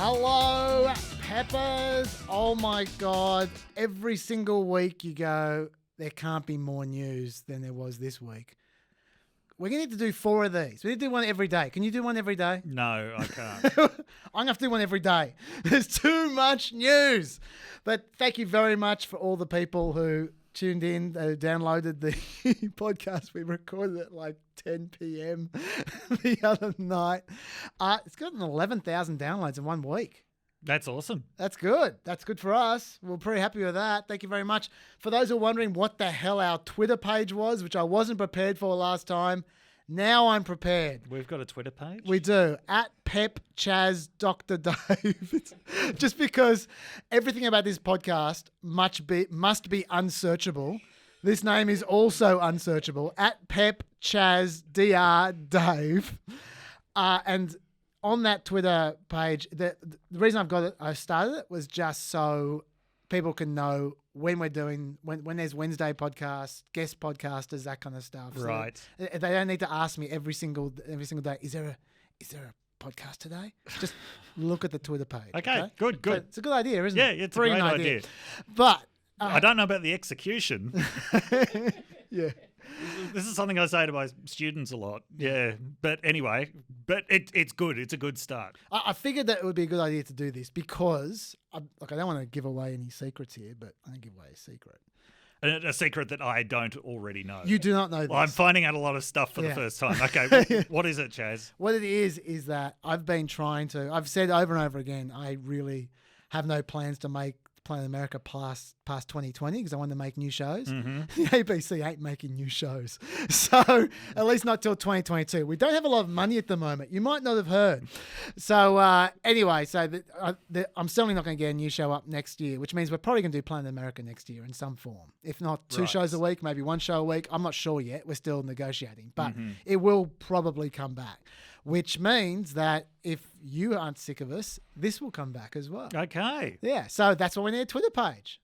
Hello, Peppers. Oh my God. Every single week you go, there can't be more news than there was this week. We're going to need to do 4 of these. We need to do one every day. Can you do one every day? No, I can't. I'm going to have to do one every day. There's too much news. But thank you very much for all the people who tuned in, downloaded the podcast. We recorded at like 10 p.m. the other night. It's got 11,000 downloads in 1 week. That's awesome. That's good. That's good for us. We're pretty happy with that. Thank you very much. For those who are wondering what the hell our Twitter page was, which I wasn't prepared for last time, now I'm prepared. We've got a Twitter page? We do. At Pep Chaz Dr. Dave. Just because everything about this podcast must be unsearchable. This name is also unsearchable. At Pep Chaz Dr. Dave. And on that Twitter page, the reason I started it was just so people can know when we're doing, when there's Wednesday podcasts, guest podcasters, that kind of stuff. Right. So they don't need to ask me every single day, is there a podcast today? Just look at the Twitter page. Okay, good. So it's a good idea, isn't it? Yeah, it's a great idea. But I don't know about the execution. yeah. This is something I say to my students a lot. Yeah. But anyway, it's good. It's a good start. I figured that it would be a good idea to do this because, I don't want to give away any secrets here, but I don't give away a secret. A secret that I don't already know. You do not know this. Well, I'm finding out a lot of stuff for the first time. Okay, what is it, Chaz? What it is that I've said over and over again, I really have no plans to make Planet America past 2020 because I want to make new shows. Mm-hmm. The ABC ain't making new shows. So at least not till 2022. We don't have a lot of money at the moment. You might not have heard. So anyway, I'm certainly not going to get a new show up next year, which means we're probably going to do Planet America next year in some form. If not 2 shows a week, maybe 1 show a week. I'm not sure yet. We're still negotiating. But it will probably come back, which means that if you aren't sick of us, this will come back as well. Okay. Yeah, so that's why we need a Twitter page.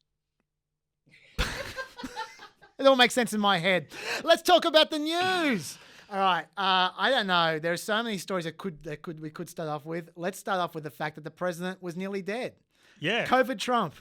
It all makes sense in my head. Let's talk about the news. All right. I don't know. There are so many stories we could start off with. Let's start off with the fact that the president was nearly dead. Yeah. COVID Trump.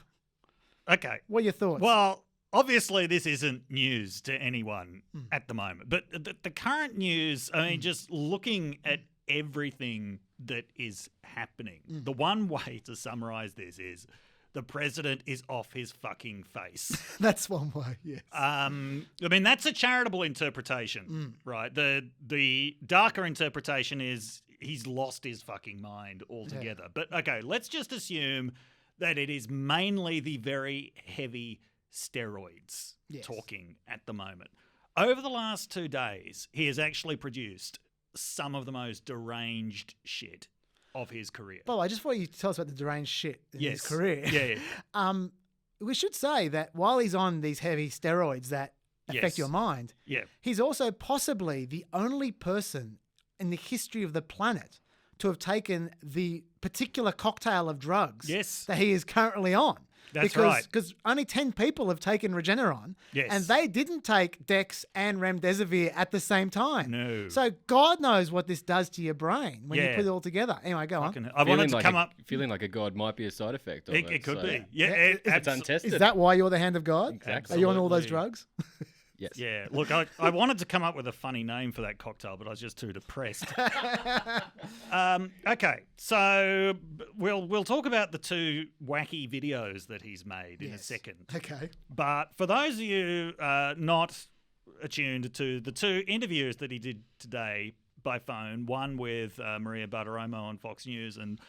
Okay. What are your thoughts? Well, obviously this isn't news to anyone at the moment, but the current news, I mean, just looking at everything that is happening, the one way to summarize this is the president is off his fucking face. That's one way, yes. I mean, that's a charitable interpretation, right? The darker interpretation is he's lost his fucking mind altogether. Yeah. But okay, let's just assume that it is mainly the very heavy steroids talking at the moment. Over the last 2 days, he has actually produced some of the most deranged shit of his career. Well, I just want you to tell us about the deranged shit in his career. Yeah. We should say that while he's on these heavy steroids that affect your mind, he's also possibly the only person in the history of the planet to have taken the particular cocktail of drugs that he is currently on. That's right. Because only 10 people have taken Regeneron, and they didn't take Dex and Remdesivir at the same time. No. So God knows what this does to your brain when you put it all together. Anyway, go on. I wanted to come up... Feeling like a god might be a side effect of it. It could be. Yeah, it's untested. Is that why you're the hand of God? Exactly. Are you on all those drugs? Yes. Yeah. Look, I wanted to come up with a funny name for that cocktail, but I was just too depressed. Okay, so we'll talk about the 2 wacky videos that he's made in a second. Okay. But for those of you not attuned to the 2 interviews that he did today by phone, one with Maria Bartiromo on Fox News and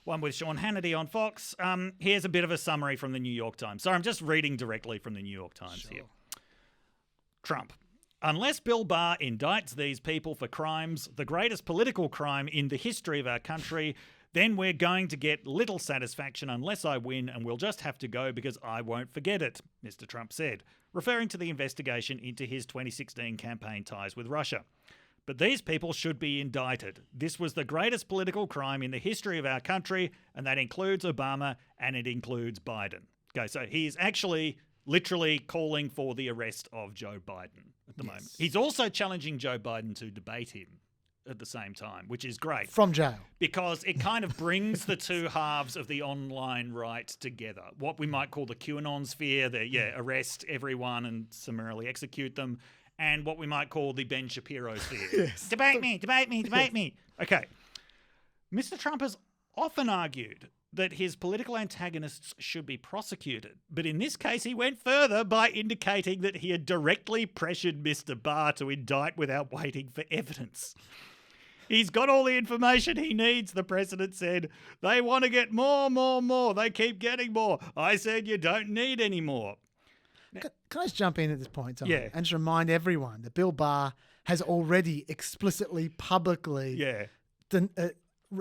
one with Sean Hannity on Fox, here's a bit of a summary from the New York Times. Sorry, I'm just reading directly from the New York Times here. Trump. Unless Bill Barr indicts these people for crimes, the greatest political crime in the history of our country, then we're going to get little satisfaction unless I win, and we'll just have to go because I won't forget it, Mr. Trump said, referring to the investigation into his 2016 campaign ties with Russia. But these people should be indicted. This was the greatest political crime in the history of our country, and that includes Obama and it includes Biden. Okay, so he is actually literally calling for the arrest of Joe Biden at the moment. He's also challenging Joe Biden to debate him at the same time, which is great. From jail. Because it kind of brings the two halves of the online right together. What we might call the QAnon sphere, arrest everyone and summarily execute them, and what we might call the Ben Shapiro sphere. Yes. Debate me, debate me, debate me. Okay. Mr. Trump has often argued that his political antagonists should be prosecuted. But in this case, he went further by indicating that he had directly pressured Mr. Barr to indict without waiting for evidence. He's got all the information he needs, the president said. They want to get more. They keep getting more. I said you don't need any more. Can I just jump in at this point, Tom? Yeah. And just remind everyone that Bill Barr has already explicitly, publicly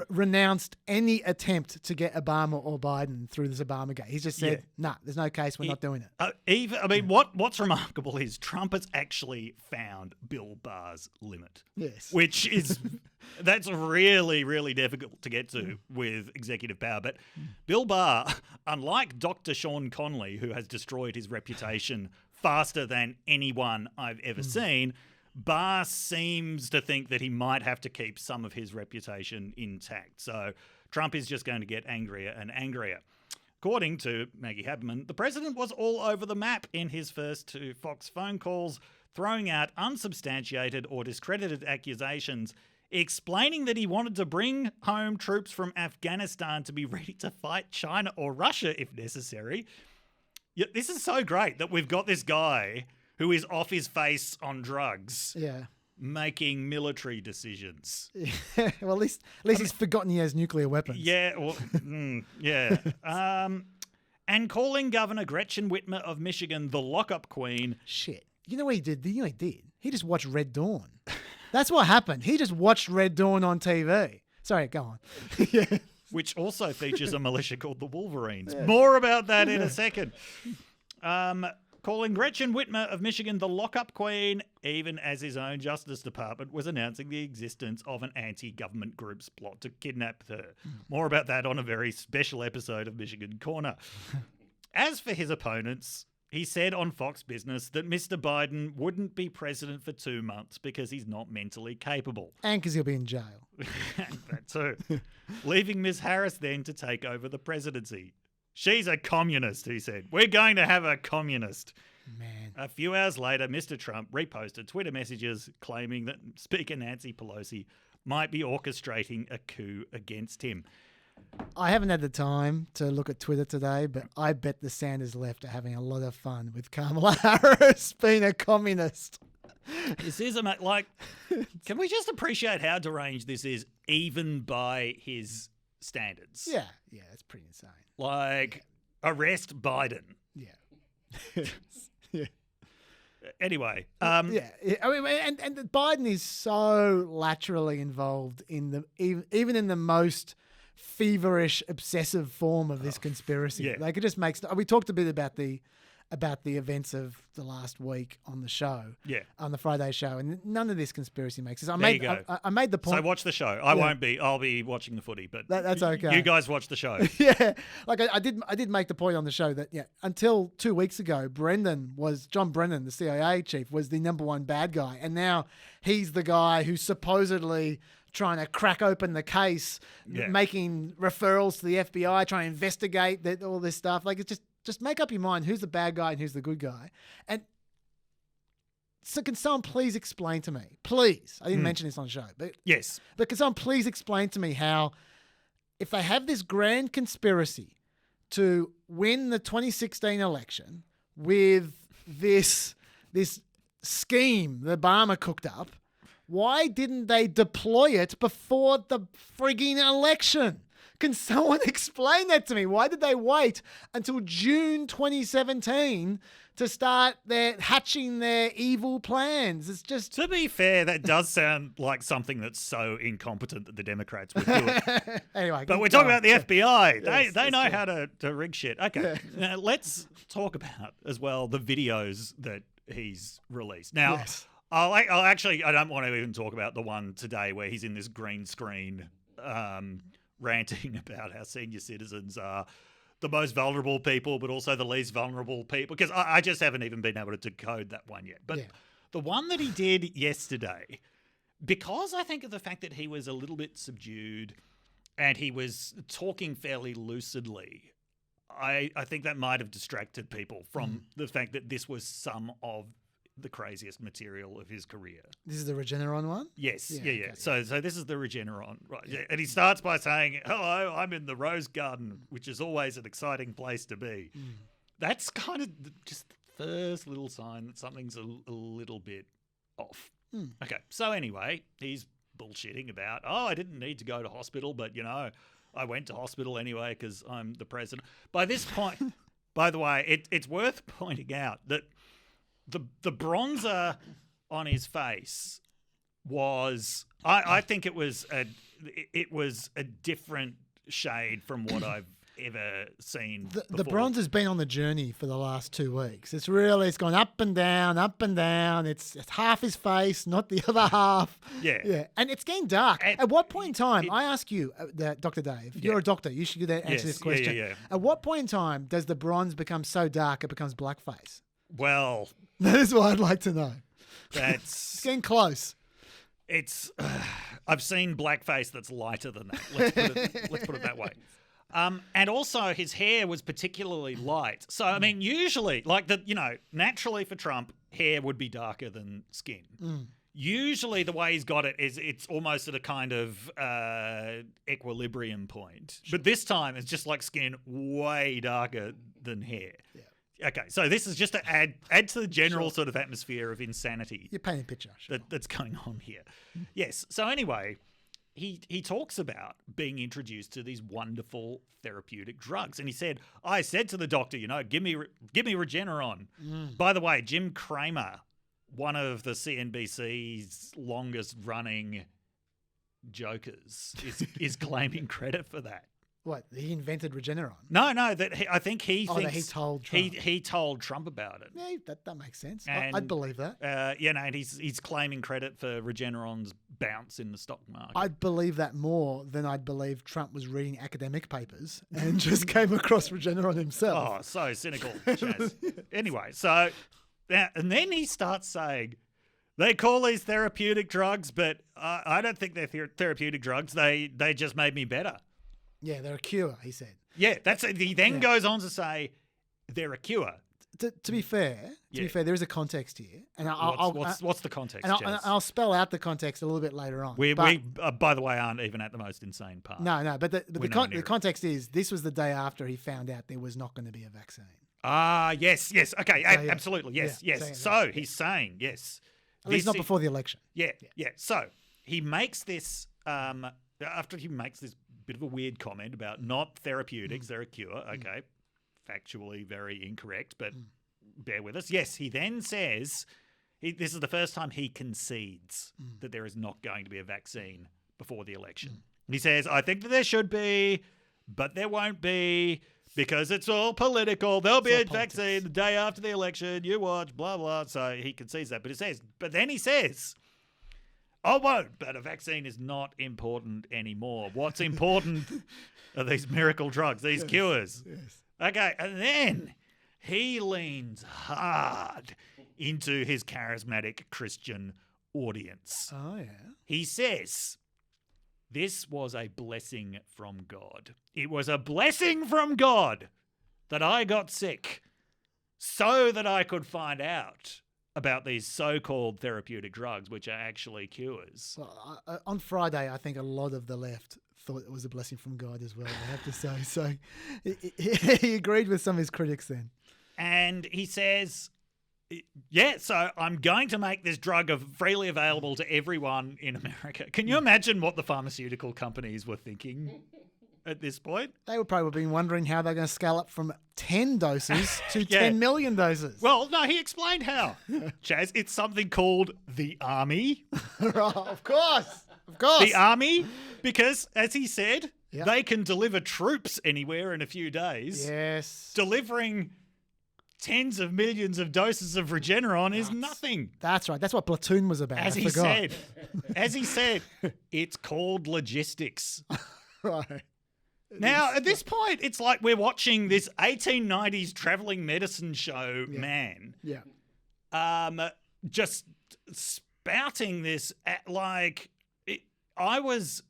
renounced any attempt to get Obama or Biden through this Obamagate. He's just said, nah, there's no case, we're not doing it. What's remarkable is Trump has actually found Bill Barr's limit. Yes. Which is, that's really, really difficult to get to with executive power. But Bill Barr, unlike Dr. Sean Connery, who has destroyed his reputation faster than anyone I've ever seen, Barr seems to think that he might have to keep some of his reputation intact. So Trump is just going to get angrier and angrier. According to Maggie Haberman, the president was all over the map in his first two Fox phone calls, throwing out unsubstantiated or discredited accusations, explaining that he wanted to bring home troops from Afghanistan to be ready to fight China or Russia if necessary. Yet this is so great that we've got this guy who is off his face on drugs, making military decisions. Yeah. Well, at least he's forgotten he has nuclear weapons. Yeah, well, and calling Governor Gretchen Whitmer of Michigan the lockup queen. Shit. You know what he did? He just watched Red Dawn. That's what happened. He just watched Red Dawn on TV. Sorry, go on. Yeah. Which also features a militia called the Wolverines. Yeah. More about that in a second. Calling Gretchen Whitmer of Michigan the lockup queen, even as his own Justice Department was announcing the existence of an anti-government group's plot to kidnap her. More about that on a very special episode of Michigan Corner. As for his opponents, he said on Fox Business that Mr. Biden wouldn't be president for 2 months because he's not mentally capable. And because he'll be in jail. That too. Leaving Ms. Harris then to take over the presidency. She's a communist, he said. We're going to have a communist. Man. A few hours later, Mr. Trump reposted Twitter messages claiming that Speaker Nancy Pelosi might be orchestrating a coup against him. I haven't had the time to look at Twitter today, but I bet the Sanders left are having a lot of fun with Kamala Harris being a communist. This is can we just appreciate how deranged this is, even by his standards? Yeah, it's pretty insane. Arrest Biden. Yeah. Yeah. Anyway. I mean, and Biden is so laterally involved in even in the most feverish, obsessive form of this conspiracy. Yeah. It just makes. We talked a bit about the events of the last week on the show. Yeah. On the Friday show, and none of this conspiracy makes sense. I made the point. So watch the show. I won't be. I'll be watching the footy, but that's okay. You guys watch the show. Yeah. I did make the point on the show that until 2 weeks ago, John Brendon, the CIA chief, was the number one bad guy, and now he's the guy who's supposedly trying to crack open the case, making referrals to the FBI, trying to investigate all this stuff. It's just make up your mind who's the bad guy and who's the good guy. And so can someone please explain to me, please, I didn't mention this on the show, but yes, but can someone please explain to me how, if they have this grand conspiracy to win the 2016 election with this scheme that Obama cooked up, why didn't they deploy it before the frigging election? Can someone explain that to me? Why did they wait until June 2017 to start hatching their evil plans? It's just... To be fair, that does sound like something that's so incompetent that the Democrats would do it. Anyway, but we're talking about the FBI. Yes, they know how to rig shit. Okay, now let's talk about as well the videos that he's released. Now, yes. I don't want to even talk about the one today where he's in this green screen ranting about how senior citizens are the most vulnerable people, but also the least vulnerable people. Because I just haven't even been able to decode that one yet. But the one that he did yesterday, because I think of the fact that he was a little bit subdued and he was talking fairly lucidly, I think that might have distracted people from the fact that this was some of the craziest material of his career. This is the Regeneron one? Yes, yeah. okay. So this is the Regeneron, right? Yeah. And he starts by saying, "Hello, I'm in the Rose Garden, which is always an exciting place to be." That's kind of just the first little sign that something's a little bit off. Okay, so anyway, he's bullshitting about, I didn't need to go to hospital, but, I went to hospital anyway because I'm the president. By this point, by the way, it's worth pointing out that the bronzer on his face was, I think it was a different shade from what I've ever seen The before. bronze has been on the journey for the last 2 weeks. It's gone up and down, up and down. It's half his face, not the other half. Yeah. And it's getting dark. And At what point in time, I ask you, Dr. Dave, you're a doctor, you should answer this question. Yeah. At what point in time does the bronze become so dark it becomes blackface? Well, That is what I'd like to know. It's that's getting close. I've seen blackface that's lighter than that. Let's put it that way. And also his hair was particularly light. So I mean, usually, naturally for Trump, hair would be darker than skin. Usually the way he's got it is it's almost at a kind of equilibrium point. But this time it's just like skin way darker than hair. Yeah. Okay, so this is just to add to the general sort of atmosphere of insanity You're painting a picture. Sure. that's going on here. Yes. So anyway, he talks about being introduced to these wonderful therapeutic drugs, and he said, "I said to the doctor, give me Regeneron." By the way, Jim Cramer, one of the CNBC's longest running jokers, is claiming credit for that. What, he invented Regeneron? No, I think he thinks that he told Trump. He told Trump about it. Yeah, that makes sense. And, I'd believe that. And he's claiming credit for Regeneron's bounce in the stock market. I'd believe that more than I'd believe Trump was reading academic papers and just came across Regeneron himself. Oh, so cynical, Chaz. Anyway, so and then he starts saying, they call these therapeutic drugs, but I don't think they're therapeutic drugs. They just made me better. Yeah, they're a cure, he said. Yeah, he then goes on to say they're a cure. To be fair, there is a context here, and what's the context? And I'll spell out the context a little bit later on. We by the way, aren't even at the most insane part. No, but the context is this was the day after he found out there was not going to be a vaccine. Yes, okay, So, absolutely, yes. So, he's saying yes. At least not before the election. Yeah. So he makes this after he makes this bit of a weird comment about not therapeutics, they're a cure. Okay, factually very incorrect, but bear with us. Yes, he then says this is the first time he concedes that there is not going to be a vaccine before the election. He says, I think that there should be, but there won't be because it's all political. There'll be a vaccine the day after the election. You watch, blah, blah. So he concedes that. But then he says, I won't, but a vaccine is not important anymore. What's important are these miracle drugs, these cures. Yes. Okay, and then he leans hard into his charismatic Christian audience. Oh, yeah. He says, this was a blessing from God. It was a blessing from God that I got sick so that I could find out about these so-called therapeutic drugs, which are actually cures. Well, on Friday, I think a lot of the left thought it was a blessing from God as well, I have to say. So he agreed with some of his critics then. And he says, so I'm going to make this drug freely available to everyone in America. Can you imagine what the pharmaceutical companies were thinking at this point? They would probably be wondering how they're going to scale up from 10 doses to 10 million doses. Well, no, he explained how. Chaz, it's something called the Army. Of course. The Army, because, as he said, they can deliver troops anywhere in a few days. Yes. Delivering tens of millions of doses of Regeneron is nothing. That's right. That's what Platoon was about. As he said, it's called logistics. Right. Now, at this point, it's like we're watching this 1890s traveling medicine show, man. Yeah. Just spouting this I was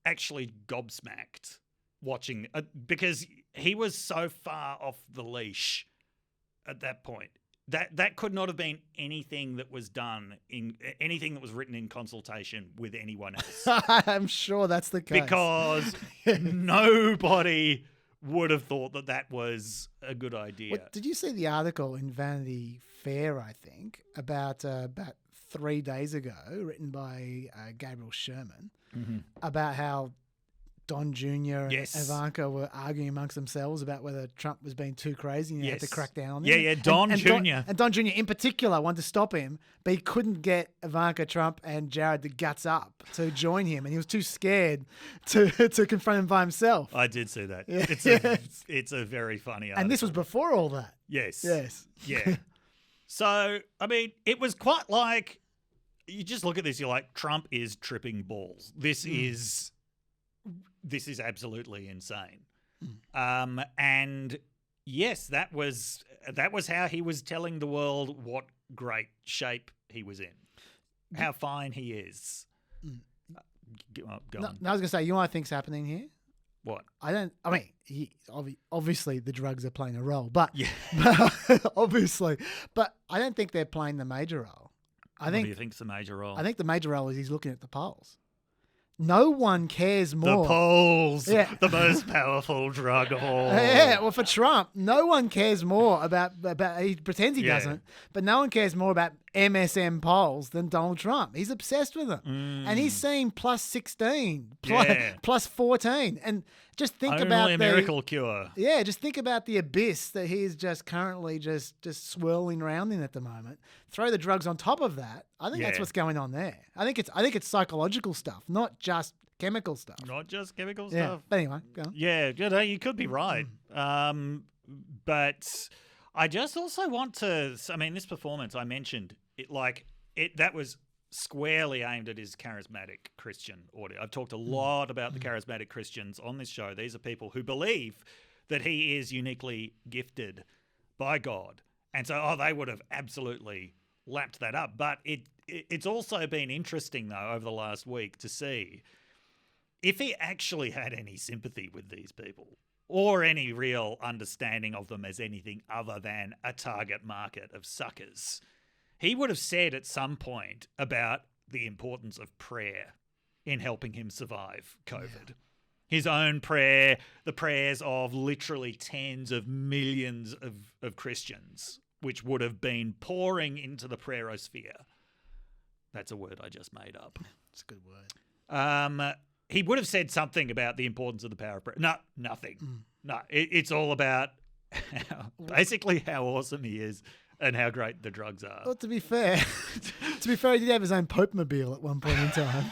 actually gobsmacked watching because he was so far off the leash at that point. That could not have been anything that was done anything that was written in consultation with anyone else. I'm sure that's the case. Because nobody would have thought that was a good idea. Well, did you see the article in Vanity Fair, I think, about 3 days ago, written by Gabriel Sherman, about how Don Jr. and Ivanka were arguing amongst themselves about whether Trump was being too crazy and he had to crack down on him. Yeah, Don Jr. And Don Jr. in particular wanted to stop him, but he couldn't get Ivanka Trump and Jared the guts up to join him, and he was too scared to confront him by himself. I did see that. Yeah. It's a very funny article. And this was before all that. Yes. Yeah. So, I mean, it was quite like, you just look at this, you're like, Trump is tripping balls. This is absolutely insane. And yes, that was how he was telling the world what great shape he was in, how fine he is. Go on. No, I was going to say, you know what I think's happening here? What? Obviously the drugs are playing a role, but yeah, obviously, but I don't think they're playing the major role. What do you think's the major role? I think the major role is he's looking at the polls. No one cares more. The polls, the most powerful drug of all. Yeah, well, for Trump, no one cares more about he pretends he doesn't, but no one cares more about MSM polls than Donald Trump. He's obsessed with them. And he's seeing plus 16, plus 14. And just think about a miracle cure. Yeah, just think about the abyss that he is just currently just swirling around in at the moment. Throw the drugs on top of that. I think that's what's going on there. I think it's psychological stuff, not just chemical stuff. Not just chemical yeah. stuff. But anyway, go on. Yeah, you could be right. But I just also want to. I mean, this performance I mentioned that was squarely aimed at his charismatic Christian audience. I've talked a lot about the charismatic Christians on this show. These are people who believe that he is uniquely gifted by God. And so, they would have absolutely lapped that up. But it's also been interesting, though, over the last week to see if he actually had any sympathy with these people or any real understanding of them as anything other than a target market of suckers. He would have said at some point about the importance of prayer in helping him survive COVID. His own prayer, the prayers of literally tens of millions of Christians, which would have been pouring into the prayerosphere. That's a word I just made up. It's a good word. He would have said something about the importance of the power of prayer. No, nothing. No, it's all about basically how awesome he is and how great the drugs are. Well, to be fair, he did have his own Pope-mobile at one point in time.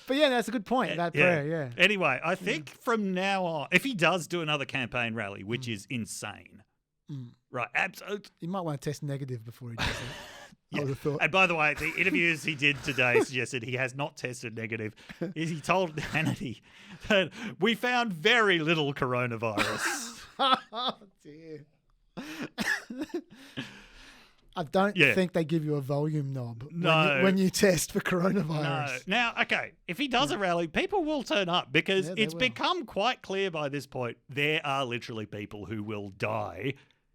But yeah, that's a good point about prayer, yeah. Anyway, I think from now on, if he does do another campaign rally, which is insane, right, absolutely. You might want to test negative before he does it. I would have thought. And by the way, the interviews he did today suggested he has not tested negative. He told Hannity that we found very little coronavirus. Oh, dear. I don't think they give you a volume knob when you test for coronavirus. No. Now, okay, if he does a rally, people will turn up because it's become quite clear by this point there are literally people who will die.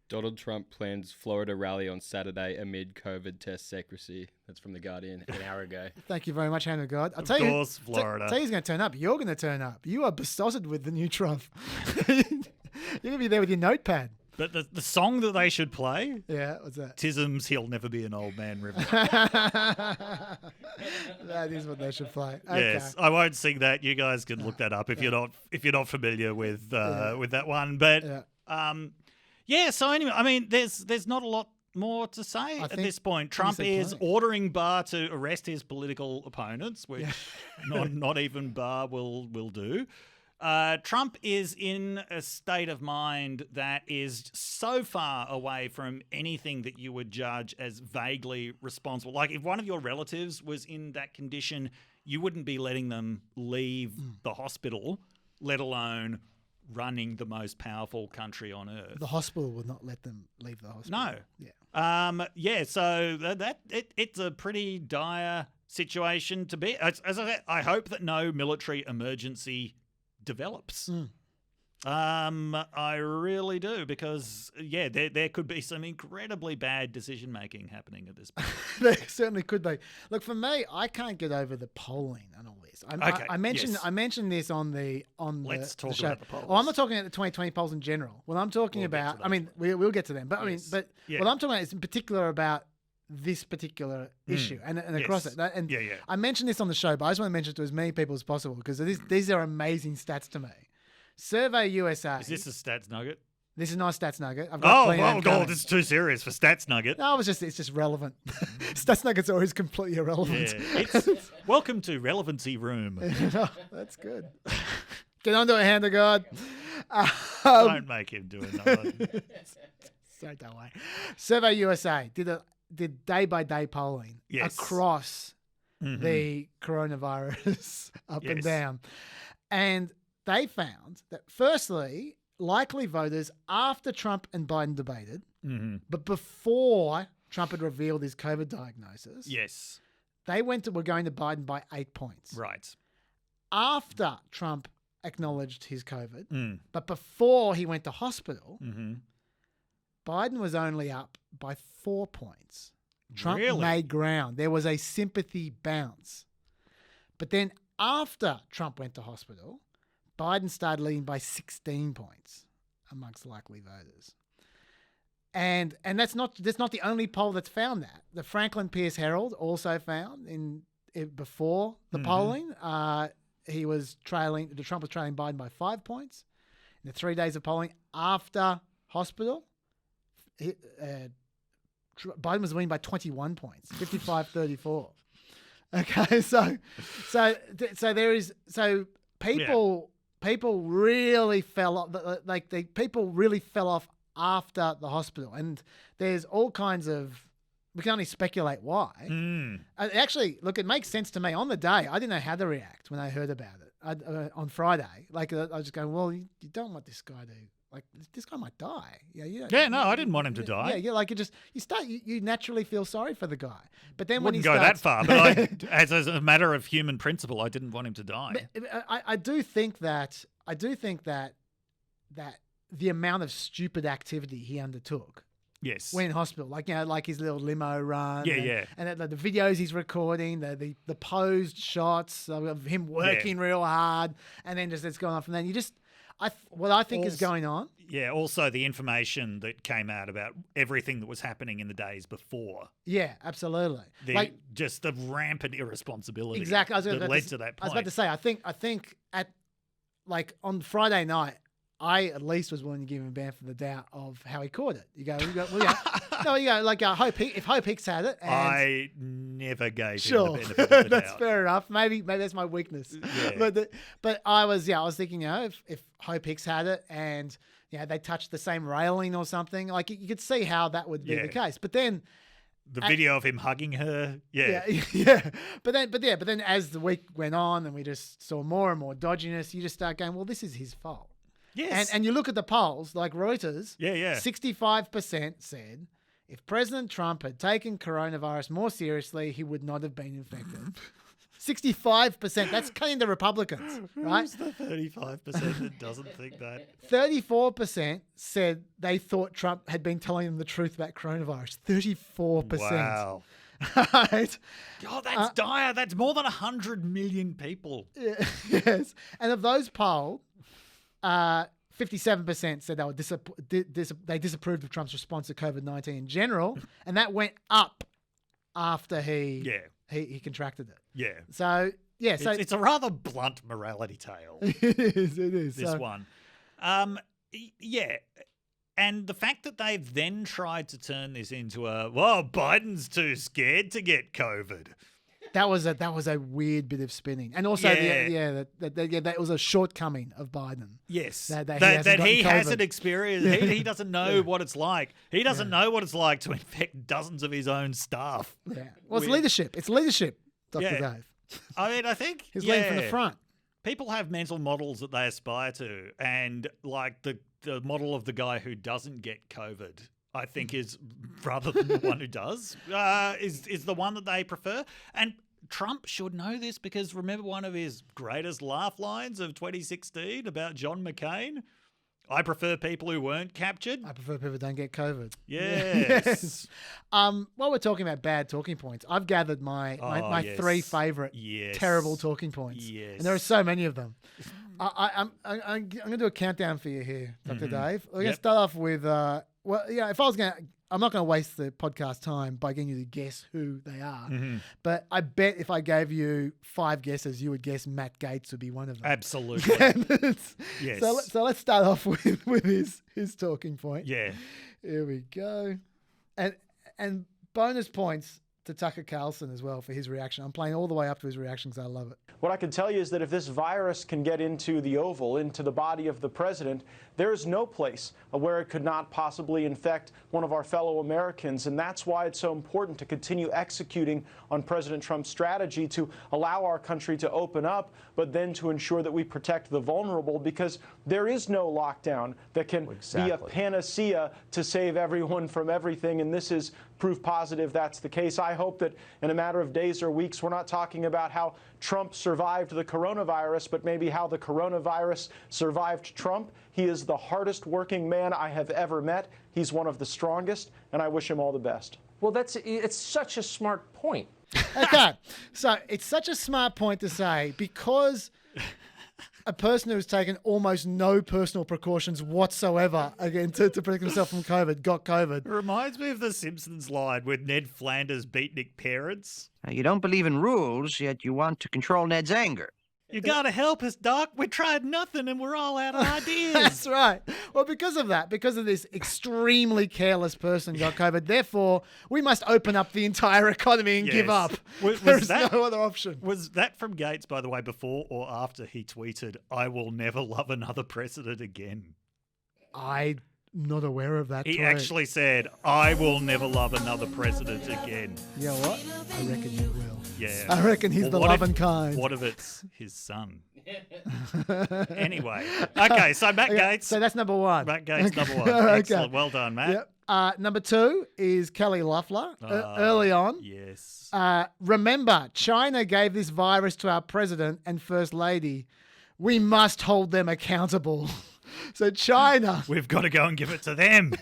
Donald Trump plans Florida rally on Saturday amid COVID test secrecy. That's from The Guardian an hour ago. Thank you very much, hand of God. Of course, Florida. I'll tell you who's going to turn up. You're going to turn up. You are besotted with the new Trump. You're going to be there with your notepad. But the song that they should play? Yeah, what's that? Tism's He'll Never Be an Old Man River. That is what they should play. Okay. Yes, I won't sing that. You guys can look that up if you're not familiar with that one. But so anyway, I mean, there's not a lot more to say at this point. Trump is ordering Barr to arrest his political opponents, which not even Barr will do. Trump is in a state of mind that is so far away from anything that you would judge as vaguely responsible. Like if one of your relatives was in that condition, you wouldn't be letting them leave the hospital, let alone running the most powerful country on earth. The hospital would not let them leave the hospital. No. Yeah. So it's a pretty dire situation to be. As I said, I hope that no military emergency develops. I really do, because there could be some incredibly bad decision making happening at this point. There certainly could be. Look, for me, I can't get over the polling and all this. I mentioned this on the Let's talk show. about the polls. Oh, I'm not talking about the 2020 polls in general. What I'm talking about, we'll get to them. But what I'm talking about is in particular about this particular issue and across it. And I mentioned this on the show, but I just want to mention it to as many people as possible, because these are amazing stats to me. Survey USA. Is this a stats nugget? This is not a stats nugget. I've got God, this is too serious for stats nugget. No, it's just relevant. Stats nuggets are always completely irrelevant. Yeah, welcome to Relevancy Room. That's good. Get onto a hand of God. Don't make him do another. So don't worry. Survey USA did day-by-day polling across the coronavirus up and down. And they found that, firstly, likely voters after Trump and Biden debated, but before Trump had revealed his COVID diagnosis, they were going to Biden by 8 points. Right. After Trump acknowledged his COVID, but before he went to hospital, Biden was only up by 4 points. Trump made ground. There was a sympathy bounce. But then after Trump went to hospital, Biden started leading by 16 points amongst likely voters. And that's not the only poll that's found that. The Franklin Pierce Herald also found before the polling, Trump was trailing Biden by 5 points. In the 3 days of polling after hospital, Biden was winning by 21 points, 55-34. Okay, so people really fell off. People really fell off after the hospital, and there's all kinds of. We can only speculate why. Actually, look, it makes sense to me. On the day, I didn't know how to react when I heard about it on Friday. I was just going, well, you don't want this guy to. Like, this guy might die. I didn't want him to die. You naturally feel sorry for the guy. But then Wouldn't go that far, but as a matter of human principle, I didn't want him to die. I do think that the amount of stupid activity he undertook. Yes. When in hospital, like his little limo run. And the videos he's recording, the posed shots of him working real hard, and then it's going on from then. What I think is going on. Yeah, also the information that came out about everything that was happening in the days before. Yeah, absolutely. Just the rampant irresponsibility that led to that point. I was about to say, I think on Friday night, I at least was willing to give him a benefit of the doubt of how he caught it. If Hope Hicks had it. And I never gave him the benefit of the doubt. That's fair enough. Maybe that's my weakness. Yeah. But I was thinking, if Hope Hicks had it and they touched the same railing or something, like you could see how that would be the case. But then the video of him hugging her, But then as the week went on and we just saw more and more dodginess, you just start going, well, this is his fault. Yes. And you look at the polls, like Reuters, 65% said if President Trump had taken coronavirus more seriously, he would not have been infected. 65%, that's cutting the Republicans, right? Who's the 35% that doesn't think that? 34% said they thought Trump had been telling them the truth about coronavirus. 34%. Wow. Right? God, that's dire. That's more than 100 million people. Yes. And of those polled, 57% said they disapproved of Trump's response to COVID-19 in general, and that went up after he contracted it. Yeah. So it's a rather blunt morality tale. It is. This one. And the fact that they've then tried to turn this into Biden's too scared to get COVID. That was a weird bit of spinning, and also that was a shortcoming of Biden. Yes, that he hasn't experienced. He doesn't know what it's like. He doesn't know what it's like to infect dozens of his own staff. Yeah, well, it's leadership. It's leadership, Dr. Dave. I think he's leading from the front. People have mental models that they aspire to, and like the model of the guy who doesn't get COVID, I think is rather than the one who does, is the one that they prefer. And Trump should know this because remember one of his greatest laugh lines of 2016 about John McCain? I prefer people who weren't captured. I prefer people who don't get COVID. Yes. While we're talking about bad talking points, I've gathered my yes. 3 favourite terrible talking points. Yes. And there are so many of them. I'm going to do a countdown for you here, Dr. Dave. We're going to start off with, I'm not going to waste the podcast time by getting you to guess who they are. But I bet if I gave you 5 guesses, you would guess Matt Gaetz would be one of them. Absolutely. Yes. So let's start off with his talking point. Yeah. Here we go. And bonus points to Tucker Carlson as well for his reaction. I'm playing all the way up to his reaction because I love it. What I can tell you is that if this virus can get into the Oval, into the body of the president, there is no place where it could not possibly infect one of our fellow Americans. And that's why it's so important to continue executing on President Trump's strategy to allow our country to open up, but then to ensure that we protect the vulnerable, because there is no lockdown that can be a panacea to save everyone from everything. And this is proof positive that's the case. I hope that in a matter of days or weeks, we're not talking about how Trump survived the coronavirus, but maybe how the coronavirus survived Trump. He is the hardest working man I have ever met. He's one of the strongest, and I wish him all the best. Well, it's such a smart point. Okay, so it's such a smart point to say because a person who's taken almost no personal precautions whatsoever again to protect himself from COVID got COVID. It reminds me of the Simpsons line with Ned Flanders' beatnik parents. You don't believe in rules, yet you want to control Ned's anger. You gotta help us, Doc. We tried nothing and we're all out of ideas. That's right. Well, because of this extremely careless person got COVID, therefore we must open up the entire economy and give up. There's no other option. Was that from Gates, by the way, before or after he tweeted, "I will never love another president again"? I'm not aware of that. He tweet. actually said, "I will never love another president again." You know what? I reckon you will. Yeah. I reckon he's the loving kind. What if it's his son? Anyway. Okay, so Matt Gaetz. So that's number 1. Matt Gaetz, number 1. Okay. Excellent. Well done, Matt. Yep. Number 2 is Kelly Loeffler. Early on. Yes. Remember, China gave this virus to our president and first lady. We must hold them accountable. So China... We've got to go and give it to them.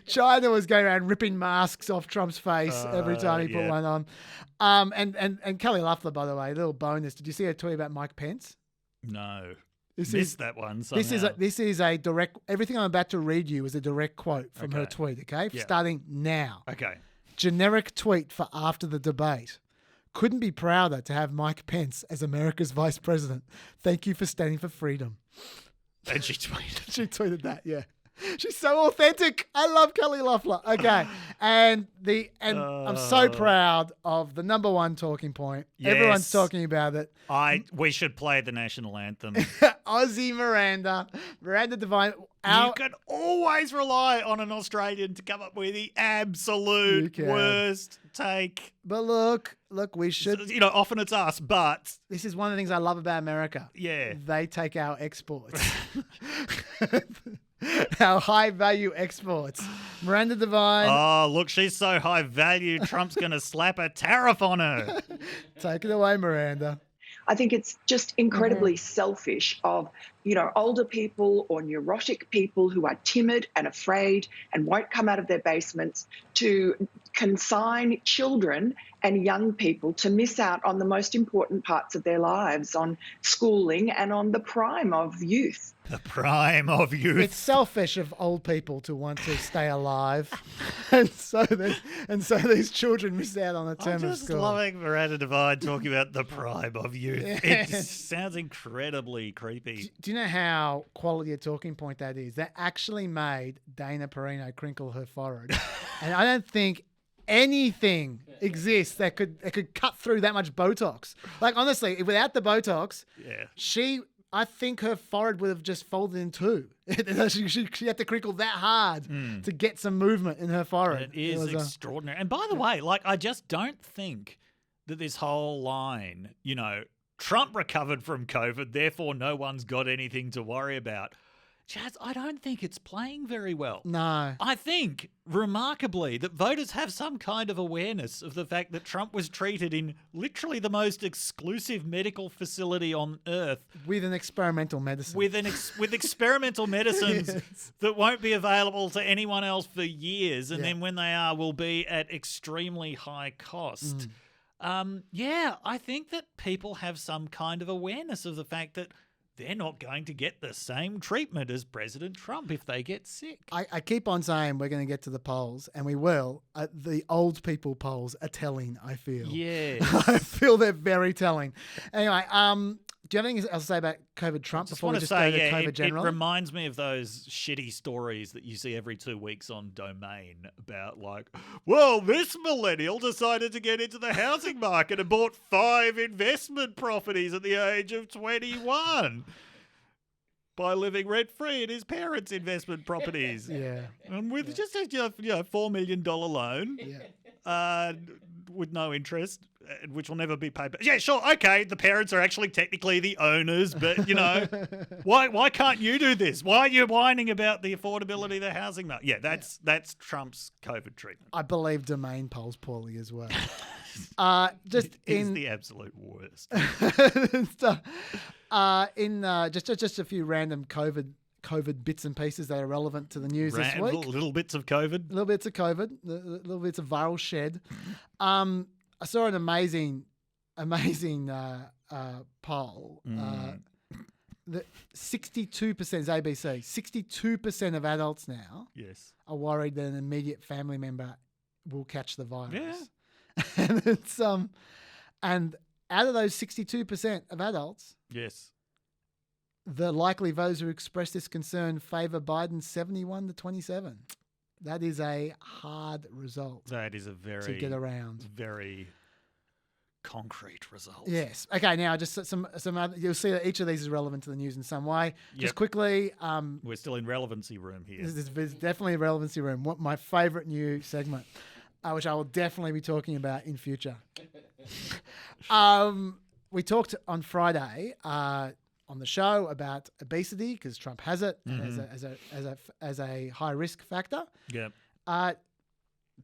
China was going around ripping masks off Trump's face every time he put one on. And Kelly Loeffler, by the way, a little bonus. Did you see her tweet about Mike Pence? No. Missed that one somehow. This is a direct... Everything I'm about to read you is a direct quote from her tweet, okay? Yeah. Starting now. Okay. Generic tweet for after the debate. Couldn't be prouder to have Mike Pence as America's vice president. Thank you for standing for freedom. And she tweeted. She tweeted that, yeah. She's so authentic. I love Kelly Loeffler. Okay. And I'm so proud of the number 1 talking point. Yes. Everyone's talking about it. We should play the national anthem. Aussie Miranda Devine. You can always rely on an Australian to come up with the absolute worst take. But look, we should... often it's us, but... This is one of the things I love about America. Yeah. They take our exports. Our high-value exports. Miranda Devine. Oh, look, she's so high value, Trump's going to slap a tariff on her. Take it away, Miranda. I think it's just incredibly selfish of, older people or neurotic people who are timid and afraid and won't come out of their basements to consign children and young people to miss out on the most important parts of their lives, on schooling and on the prime of youth. The prime of youth. It's selfish of old people to want to stay alive, and so these children miss out on a term of school. I'm just loving Miranda Devine talking about the prime of youth. Yes. It sounds incredibly creepy. Do you know how quality a talking point that is? That actually made Dana Perino crinkle her forehead, and I don't think anything exists that could cut through that much Botox. Like honestly, without the Botox, I think her forehead would have just folded in 2. she had to crinkle that hard to get some movement in her forehead. It is extraordinary. And by the way, I just don't think that this whole line, Trump recovered from COVID, therefore no one's got anything to worry about. Chaz, I don't think it's playing very well. No. I think, remarkably, that voters have some kind of awareness of the fact that Trump was treated in literally the most exclusive medical facility on earth. With an experimental medicine. With experimental medicines that won't be available to anyone else for years, and then when they are, will be at extremely high cost. I think that people have some kind of awareness of the fact that they're not going to get the same treatment as President Trump if they get sick. I keep on saying we're going to get to the polls, and we will. The old people polls are telling, I feel. Yes. I feel they're very telling. Anyway, do you have anything else to say about COVID Trump before we just go to COVID general? It reminds me of those shitty stories that you see every 2 weeks on Domain about well, this millennial decided to get into the housing market and bought 5 investment properties at the age of 21 by living rent-free in his parents' investment properties. Yeah. And with just a $4 million loan. With no interest, which will never be paid back. Yeah, sure, okay, the parents are actually technically the owners, but, why can't you do this? Why are you whining about the affordability of the housing market? Yeah, that's Trump's COVID treatment. I believe Domain polls poorly as well. He's the absolute worst. Just a few random COVID bits and pieces that are relevant to the news this week. Little bits of COVID. Little bits of COVID. Little bits of viral shed. I saw an amazing poll. That 62% is ABC. 62% of adults now are worried that an immediate family member will catch the virus. Yeah. And it's and out of those 62% of adults, the likely voters who express this concern favour Biden 71-27. That is a hard result. That is a very to get around. Very concrete result. Yes. Okay. Now, just some other. You'll see that each of these is relevant to the news in some way. Just quickly. We're still in relevancy room here. This is definitely a relevancy room. What my favourite new segment, which I will definitely be talking about in future. We talked on Friday. On the show about obesity because Trump has it as a high risk factor. Yeah.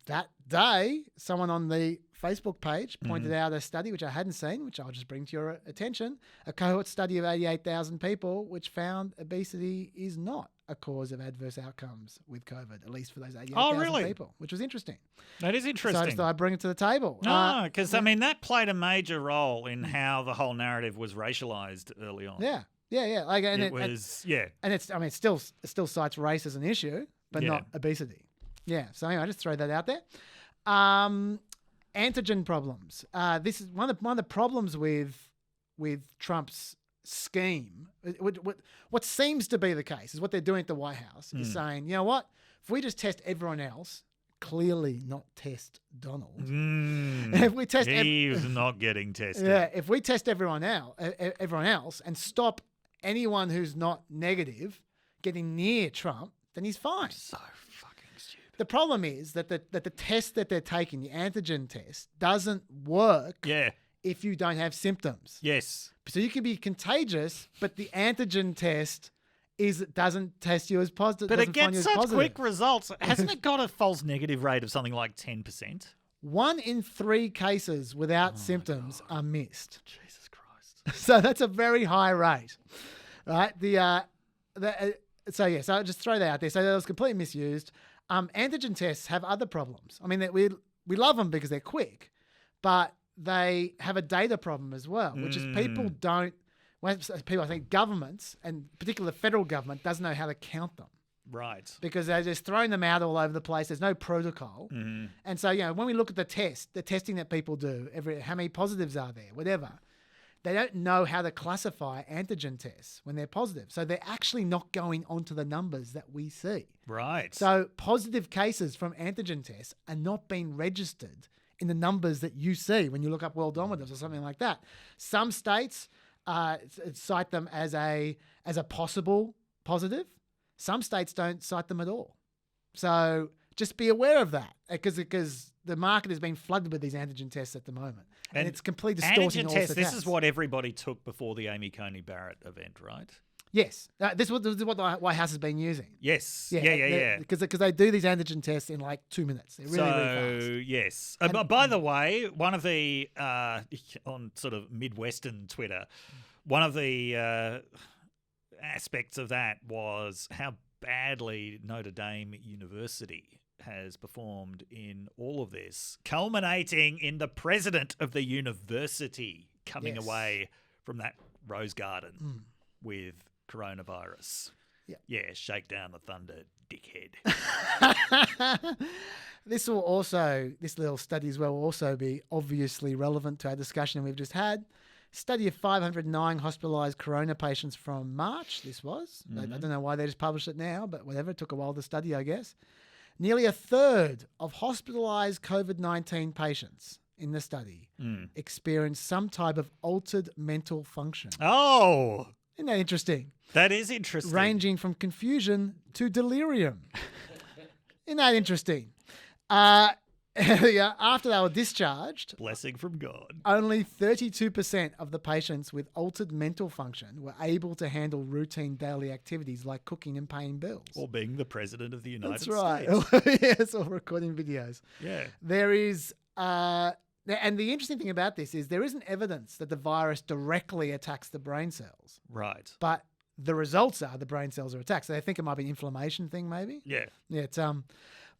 That day, someone on the Facebook page pointed out a study which I hadn't seen, which I'll just bring to your attention, a cohort study of 88,000 people, which found obesity is not a cause of adverse outcomes with COVID, at least for those 88,000 people, which was interesting. That is interesting. So I just thought I'd bring it to the table. No, because, that played a major role in how the whole narrative was racialized early on. Yeah. And it still cites race as an issue, but not obesity. Yeah. So anyway, I just throw that out there. Antigen problems. This is one of the problems with Trump's scheme. What seems to be the case is what they're doing at the White House is saying, you know what? If we just test everyone else, clearly not test Donald. If we test, he's not getting tested. Yeah. If we test everyone else, and stop anyone who's not negative getting near Trump, then he's fine. So fucking stupid. The problem is that the test that they're taking, the antigen test, doesn't work if you don't have symptoms. Yes. So you can be contagious, but the antigen test doesn't test you as positive. But it gets such quick results. Hasn't it got a false negative rate of something like 10%? 1 in 3 cases without symptoms are missed. Jesus Christ. So that's a very high rate, right? So I'll just throw that out there. So that was completely misused. Antigen tests have other problems. I mean, we love them because they're quick, but they have a data problem as well, which is I think governments, and particularly the federal government, doesn't know how to count them. Right. Because they're just throwing them out all over the place. There's no protocol. And so, when we look at the testing that people do, how many positives are there, whatever, they don't know how to classify antigen tests when they're positive. So they're actually not going onto the numbers that we see. Right. So positive cases from antigen tests are not being registered in the numbers that you see when you look up worldometers or something like that. Some states cite them as a possible positive. Some states don't cite them at all. So just be aware of that because the market has been flooded with these antigen tests at the moment. And it's completely distorting all tests, stats. This is what everybody took before the Amy Coney Barrett event, right? Yes, this is what the White House has been using. Yes. Yeah. Because they do these antigen tests in like 2 minutes. They're really fast. Yes. By the way, one of the on sort of Midwestern Twitter, one of the aspects of that was how badly Notre Dame University has performed in all of this, culminating in the president of the university coming away from that rose garden with coronavirus. Yeah, shake down the thunder, dickhead. This little study as well will also be obviously relevant to our discussion we've just had. Study of 509 hospitalised corona patients from March, this was. I don't know why they just published it now, but whatever, it took a while to study, I guess. Nearly a third of hospitalised COVID-19 patients in the study experienced some type of altered mental function. Oh! Isn't that interesting? That is interesting. Ranging from confusion to delirium. Isn't that interesting? After they were discharged, blessing from God, only 32% of the patients with altered mental function were able to handle routine daily activities like cooking and paying bills. Or being the president of the United States. That's right. Yes, or recording videos. Yeah. There is... and the interesting thing about this is there isn't evidence that the virus directly attacks the brain cells. Right. But the results are the brain cells are attacked. So they think it might be an inflammation thing maybe. Yeah. Yeah, it's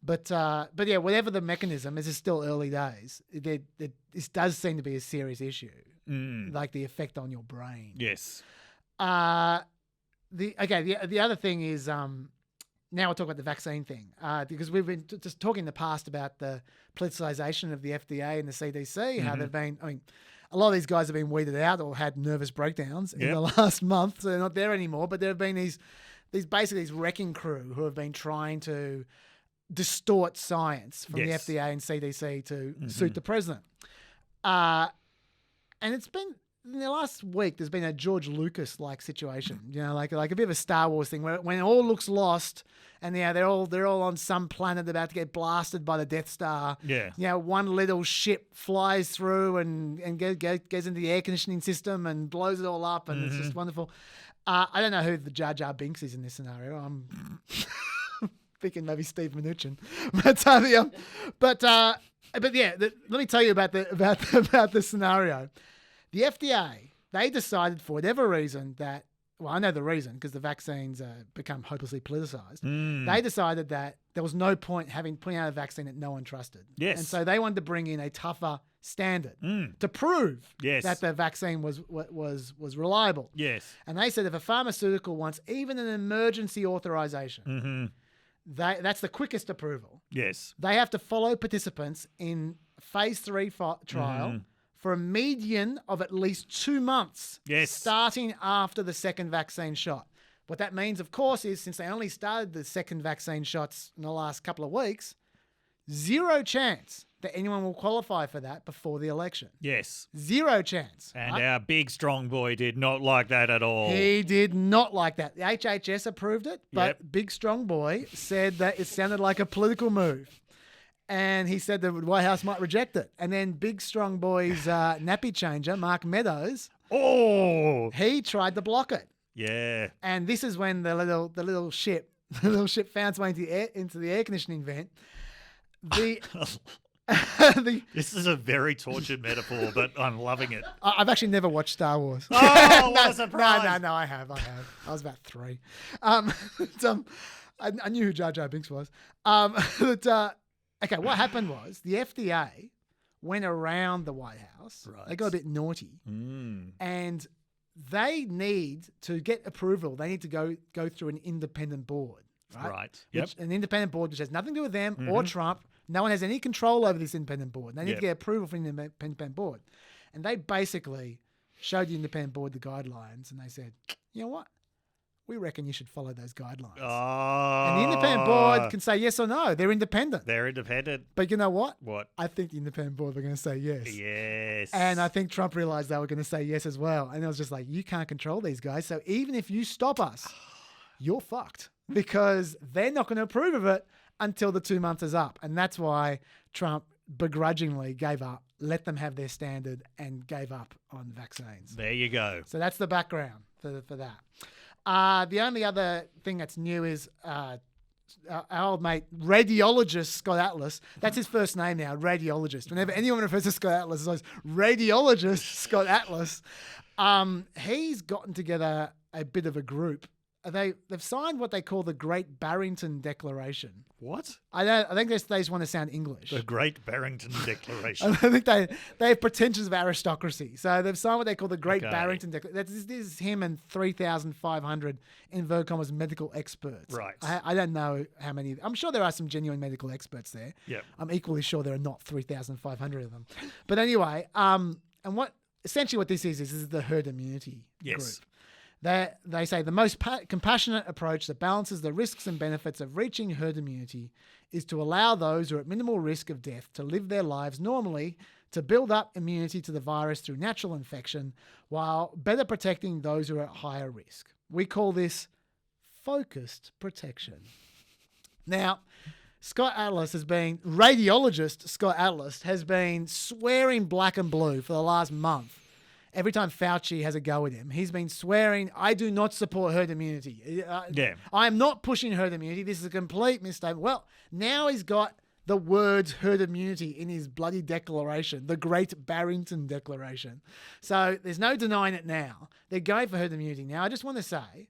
but yeah, whatever the mechanism, this is still early days. This does seem to be a serious issue, like the effect on your brain. Yes. The other thing is now we'll talk about the vaccine thing because we've been just talking in the past about the politicization of the FDA and the CDC, how they've been. I mean, a lot of these guys have been weeded out or had nervous breakdowns in the last month, so they're not there anymore. But there have been these wrecking crew who have been trying to distort science from the FDA and CDC to suit the president. And it's been in the last week. There's been a George Lucas-like situation, like a bit of a Star Wars thing, where when it all looks lost, and they're all on some planet about to get blasted by the Death Star. Yeah. One little ship flies through and goes into the air conditioning system and blows it all up, and it's just wonderful. I don't know who the Jar Jar Binks is in this scenario. I'm thinking maybe Steve Mnuchin, but yeah. Let me tell you about the scenario. The FDA, they decided for whatever reason that, well, I know the reason because the vaccines become hopelessly politicized. They decided that there was no point putting out a vaccine that no one trusted. Yes. And so they wanted to bring in a tougher standard to prove that the vaccine was reliable. Yes. And they said if a pharmaceutical wants even an emergency authorization, that's the quickest approval. Yes. They have to follow participants in phase 3 trial for a median of at least 2 months, starting after the second vaccine shot. What that means, of course, is since they only started the second vaccine shots in the last couple of weeks, zero chance that anyone will qualify for that before the election. Yes. Zero chance. And our big strong boy did not like that at all. He did not like that. The HHS approved it, but Big Strong Boy said that it sounded like a political move. And he said the White House might reject it. And then Big Strong Boy's nappy changer, Mark Meadows, he tried to block it. Yeah. And this is when the little ship found its way into the air conditioning vent. This is a very tortured metaphor, but I'm loving it. I've actually never watched Star Wars. Oh, what a surprise. No, I have. I was about 3. I knew who Jar Jar Binks was. Okay, what happened was the FDA went around the White House. Right. They got a bit naughty. And they need to get approval. They need to go through an independent board. Right. Yep. An independent board which has nothing to do with them or Trump. No one has any control over this independent board. They need to get approval from the independent board. And they basically showed the independent board the guidelines and they said, you know what? We reckon you should follow those guidelines. Oh. And the independent board can say yes or no. They're independent. They're independent. But you know what? What? I think the independent board were going to say yes. Yes. And I think Trump realized they were going to say yes as well. And it was just like, you can't control these guys. So even if you stop us, you're fucked because they're not going to approve of it until the 2 months is up. And that's why Trump begrudgingly gave up, let them have their standard and gave up on vaccines. There you go. So that's the background for that. The only other thing that's new is our old mate, radiologist Scott Atlas. That's his first name now, radiologist. Whenever anyone refers to Scott Atlas, it's always radiologist Scott Atlas. He's gotten together a bit of a group. They've signed what they call the Great Barrington Declaration. What? I think they just want to sound English. The Great Barrington Declaration. I think they have pretensions of aristocracy. So they've signed what they call the Great Barrington Declaration. This is him and 3,500 inverted commas medical experts. Right. I don't know how many. I'm sure there are some genuine medical experts there. Yeah. I'm equally sure there are not 3,500 of them. But anyway, and what this is the herd immunity group. They say the most compassionate approach that balances the risks and benefits of reaching herd immunity is to allow those who are at minimal risk of death to live their lives normally, to build up immunity to the virus through natural infection, while better protecting those who are at higher risk. We call this focused protection. Now, radiologist Scott Atlas has been swearing black and blue for the last month. Every time Fauci has a go at him, he's been swearing, I do not support herd immunity. I am not pushing herd immunity. This is a complete mistake. Well, now he's got the words herd immunity in his bloody declaration, the Great Barrington Declaration. So there's no denying it now. They're going for herd immunity. Now, I just want to say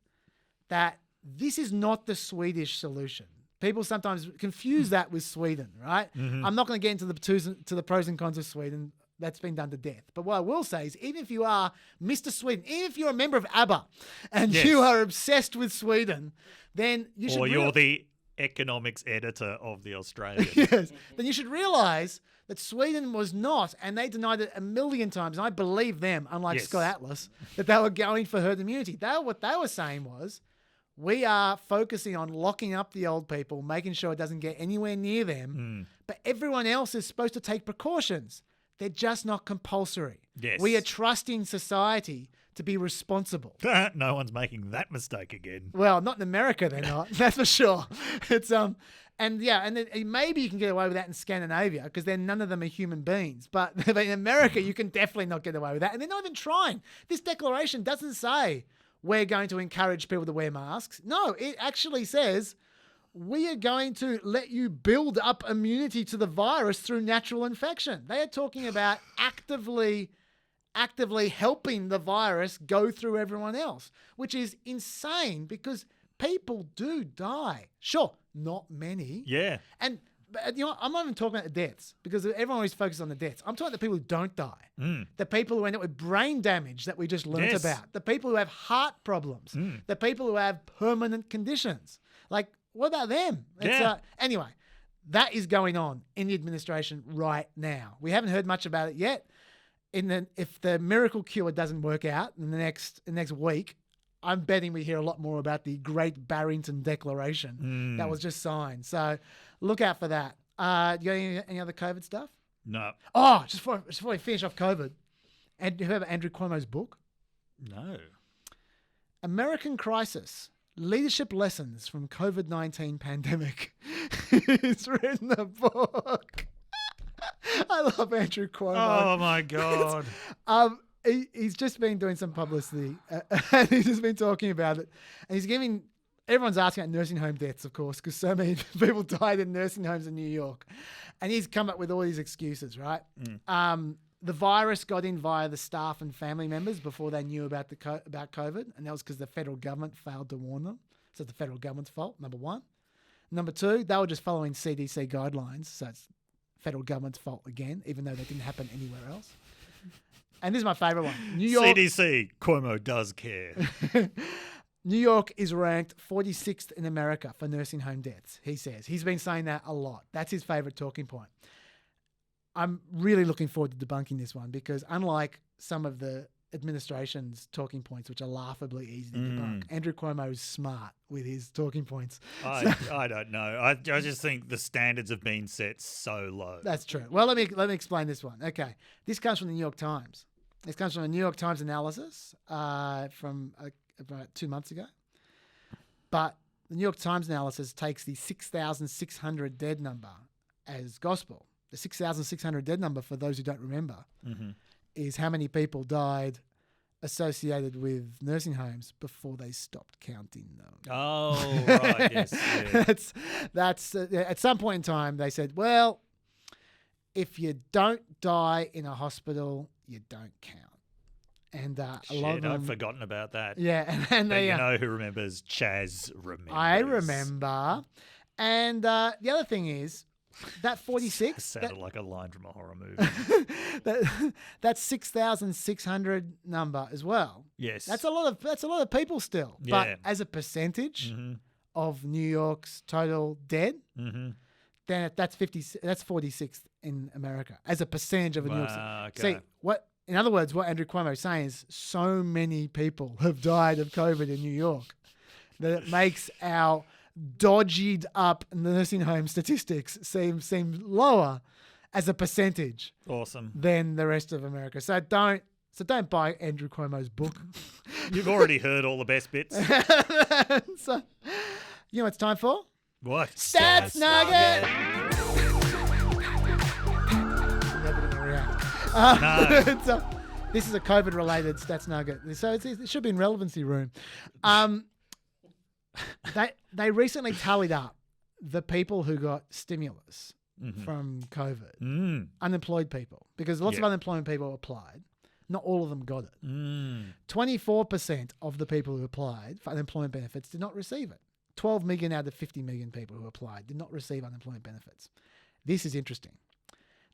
that this is not the Swedish solution. People sometimes confuse that with Sweden, right? Mm-hmm. I'm not going to get into the pros and cons of Sweden. That's been done to death. But what I will say is, even if you are Mr. Sweden, even if you're a member of ABBA and you are obsessed with Sweden, then you should... Or you're the economics editor of The Australian. Yes. Then you should realise that Sweden was not, and they denied it a million times, and I believe them, unlike Scott Atlas, that they were going for herd immunity. What they were saying was, we are focusing on locking up the old people, making sure it doesn't get anywhere near them, but everyone else is supposed to take precautions. They're just not compulsory. Yes. We are trusting society to be responsible. No one's making that mistake again. Well, not in America, they're not. That's for sure. It's and then maybe you can get away with that in Scandinavia because then none of them are human beings. But in America, you can definitely not get away with that, and they're not even trying. This declaration doesn't say we're going to encourage people to wear masks. No, it actually says, we are going to let you build up immunity to the virus through natural infection. They are talking about actively helping the virus go through everyone else, which is insane because people do die. Sure, not many. Yeah. And I'm not even talking about the deaths because everyone always focuses on the deaths. I'm talking about the people who don't die. The people who end up with brain damage that we just learnt about. The people who have heart problems. The people who have permanent conditions. Like, what about them? Anyway, that is going on in the administration right now. We haven't heard much about it yet. If the miracle cure doesn't work out in the next week, I'm betting we hear a lot more about the Great Barrington Declaration that was just signed. So look out for that. You got any other COVID stuff? No. Oh, just before we finish off COVID, and you heard about Andrew Cuomo's book? No. American Crisis. Leadership Lessons from COVID-19 Pandemic. He's written a book. I love Andrew Cuomo. Oh, my God. He's just been doing some publicity and he's just been talking about it. And he's giving... Everyone's asking about nursing home deaths, of course, because so many people died in nursing homes in New York. And he's come up with all these excuses, right? The virus got in via the staff and family members before they knew about about COVID, and that was because the federal government failed to warn them. So it's the federal government's fault, number one. Number two, they were just following CDC guidelines, so it's federal government's fault again, even though that didn't happen anywhere else. And this is my favourite one. New York CDC, Cuomo does care. New York is ranked 46th in America for nursing home deaths, he says. He's been saying that a lot. That's his favourite talking point. I'm really looking forward to debunking this one because unlike some of the administration's talking points, which are laughably easy to debunk, Andrew Cuomo is smart with his talking points. I don't know. I just think the standards have been set so low. That's true. Well, let me explain this one. Okay. This comes from the New York Times. This comes from a New York Times analysis from about 2 months ago. But the New York Times analysis takes the 6,600 dead number as gospel. The 6,600 dead number, for those who don't remember, is how many people died associated with nursing homes before they stopped counting them. Oh, right, yes. Yeah. That's at some point in time they said, well, if you don't die in a hospital, you don't count. And a lot of them, I've forgotten about that. yeah, and But they, you know who remembers? Chaz remembers. I remember. And the other thing is that 46. That sounded like a line from a horror movie. that 6,600 number as well. Yes. That's a lot of people still. Yeah. But as a percentage Mm-hmm. of New York's total dead, Mm-hmm. then that's 46th in America as a percentage of New York. Wow, okay. See, in other words, what Andrew Cuomo is saying is so many people have died of COVID in New York that it makes our dodged up nursing home statistics seem lower as a percentage Awesome. than the rest of America. So don't buy Andrew Cuomo's book. You've already heard all the best bits. So, you know what it's time for? What? Stats Nugget! Never gonna react. No. This is a COVID-related Stats Nugget. So it should be in relevancy room. They recently tallied up the people who got stimulus from COVID. Mm. Unemployed people. Because lots of Yeah. unemployed people applied. Not all of them got it. Mm. 24% of the people who applied for unemployment benefits did not receive it. 12 million out of 50 million people who applied did not receive unemployment benefits. This is interesting.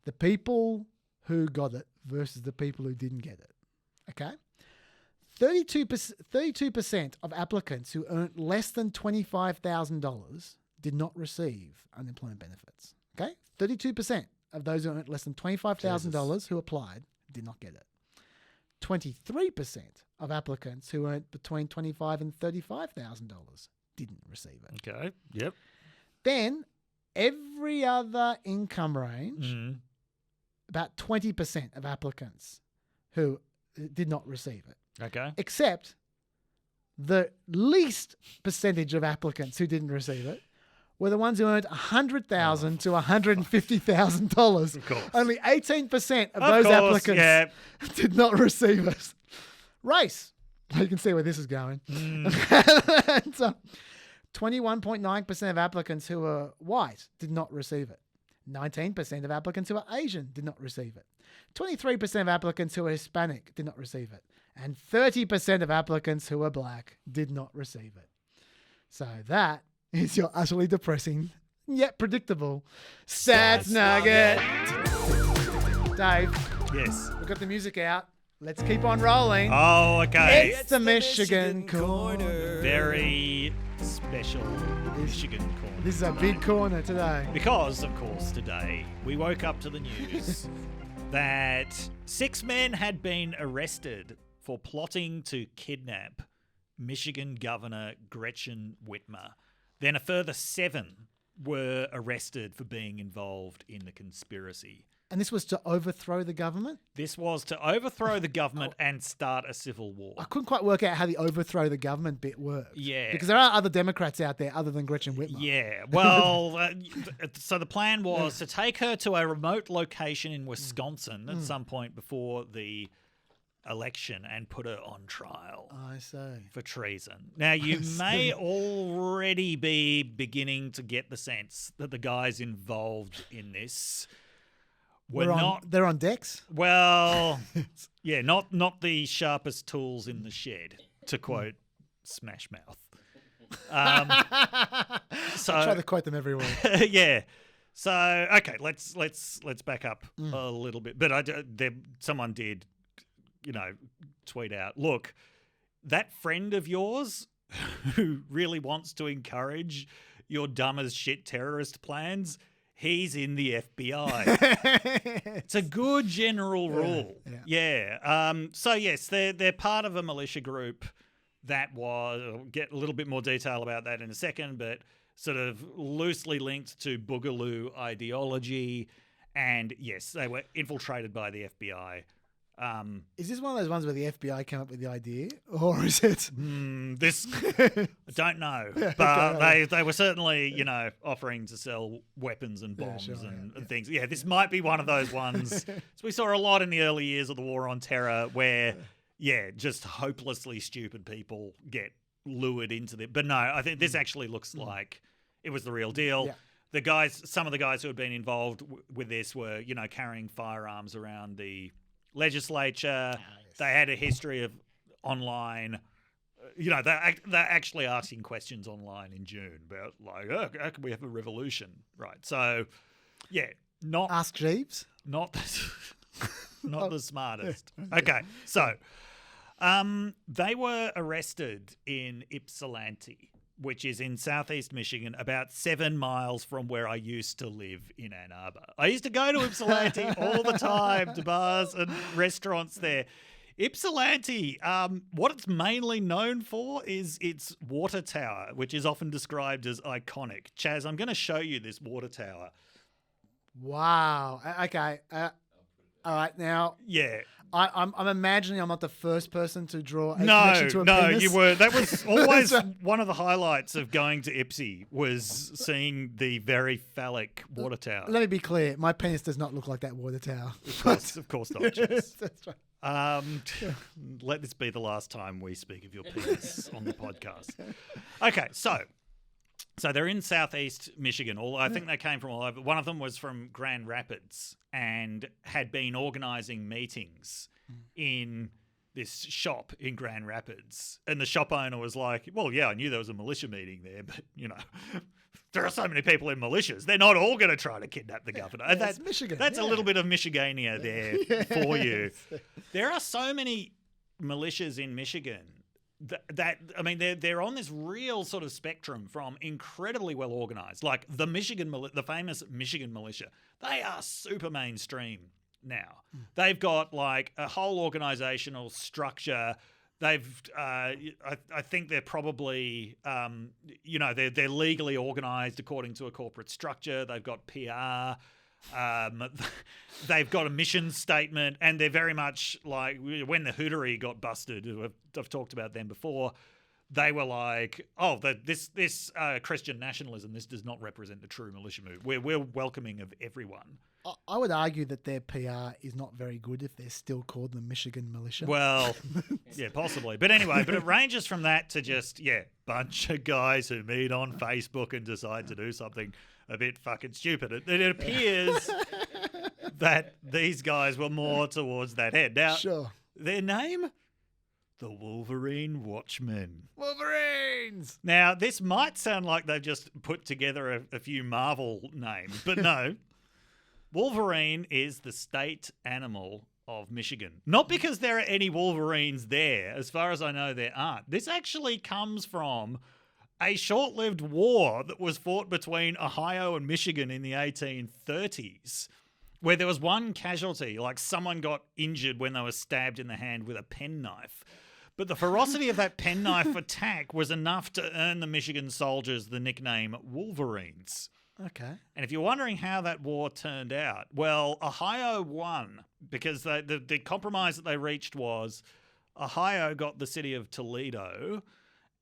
The people who got it versus the people who didn't get it. Okay? 32% of applicants who earned less than $25,000 did not receive unemployment benefits. Okay? 32% of those who earned less than $25,000 who applied did not get it. 23% of applicants who earned between $25,000 and $35,000 didn't receive it. Okay. Yep. Then every other income range, Mm. about 20% of applicants who did not receive it. Okay. Except the least percentage of applicants who didn't receive it were the ones who earned $100,000 to $150,000. Of course. Only 18% of Of those course, applicants yeah. did not receive it. Race. You can see where this is going. And so 21.9% of applicants who were white did not receive it. 19% of applicants who were Asian did not receive it. 23% of applicants who were Hispanic did not receive it. And 30% of applicants who were black did not receive it. So that is your utterly depressing, yet predictable Stats Nugget. Dave, Yes. we've got the music out. Let's keep on rolling. Oh, okay. It's the Michigan Corner. Very special Michigan corner. This is a big corner today. Because, of course, today we woke up to the news that 6 men had been arrested for plotting to kidnap Michigan Governor Gretchen Whitmer. Then a further 7 were arrested for being involved in the conspiracy. And this was to overthrow the government? This was to overthrow the government and start a civil war. I couldn't quite work out how the overthrow the government bit worked. Yeah. Because there are other Democrats out there other than Gretchen Whitmer. Yeah, well, so the plan was to take her to a remote location in Wisconsin at some point before the election and put her on trial I see. for treason. Now, you may already be beginning to get the sense that the guys involved in this were They're on decks? well, yeah, not the sharpest tools in the shed, to quote Smash Mouth. So I try to quote them every week. yeah. So okay, let's back up a little bit. But someone did, tweet out, look, that friend of yours who really wants to encourage your dumb as shit terrorist plans, he's in the FBI. It's a good general rule. Yeah. So yes, they're part of a militia group that was, I'll get a little bit more detail about that in a second, but sort of loosely linked to Boogaloo ideology. And yes, they were infiltrated by the FBI. Is this one of those ones where the FBI came up with the idea? Or is it? This, I don't know. But they were certainly, offering to sell weapons and bombs and things. Yeah, this might be one of those ones. So we saw a lot in the early years of the War on Terror where, just hopelessly stupid people get lured into it. But no, I think this actually looks like it was the real deal. Yeah. Some of the guys who had been involved with this were, carrying firearms around the legislature. Yes. They had a history of online. They're actually asking questions online in June about how can we have a revolution, right? So, not Ask Jeeves. Not the smartest. Okay, so they were arrested in Ypsilanti, which is in southeast Michigan, about 7 miles from where I used to live in Ann Arbor. I used to go to Ypsilanti all the time to bars and restaurants there. Ypsilanti, what it's mainly known for is its water tower, which is often described as iconic. Chaz, I'm going to show you this water tower. Wow. Okay. All right. Now, I'm imagining I'm not the first person to draw a connection to a penis. You were. That was always one of the highlights of going to Ipsy, was seeing the very phallic water tower. Let me be clear. My penis does not look like that water tower. Of course not. Yes, that's right. Let this be the last time we speak of your penis on the podcast. Okay, so they're in southeast Michigan. I think they came from all over. One of them was from Grand Rapids and had been organising meetings in this shop in Grand Rapids. And the shop owner was like, well, yeah, I knew there was a militia meeting there, but, there are so many people in militias. They're not all going to try to kidnap the governor. Yeah, that's Michigan. That's a little bit of Michigania there for you. There are so many militias in Michigan they're on this real sort of spectrum from incredibly well organised, like the famous Michigan militia. They are super mainstream now. They've got like a whole organisational structure. They've, I think they're probably, they're legally organised according to a corporate structure. They've got PR. They've got a mission statement, and they're very much like when the Hootery got busted. I've talked about them before. They were like, this Christian nationalism, this does not represent the true militia move. We're welcoming of everyone. I would argue that their PR is not very good if they're still called the Michigan militia. Well, yeah, possibly. But anyway, it ranges from that to just, bunch of guys who meet on Facebook and decide to do something a bit fucking stupid. It appears that these guys were more towards that head. Now, sure. Their name? The Wolverine Watchmen. Wolverines! Now, this might sound like they've just put together a few Marvel names, but no. Wolverine is the state animal of Michigan. Not because there are any Wolverines there. As far as I know, there aren't. This actually comes from a short-lived war that was fought between Ohio and Michigan in the 1830s, where there was one casualty, like someone got injured when they were stabbed in the hand with a penknife. But the ferocity of that penknife attack was enough to earn the Michigan soldiers the nickname Wolverines. Okay. And if you're wondering how that war turned out, well, Ohio won because the compromise that they reached was Ohio got the city of Toledo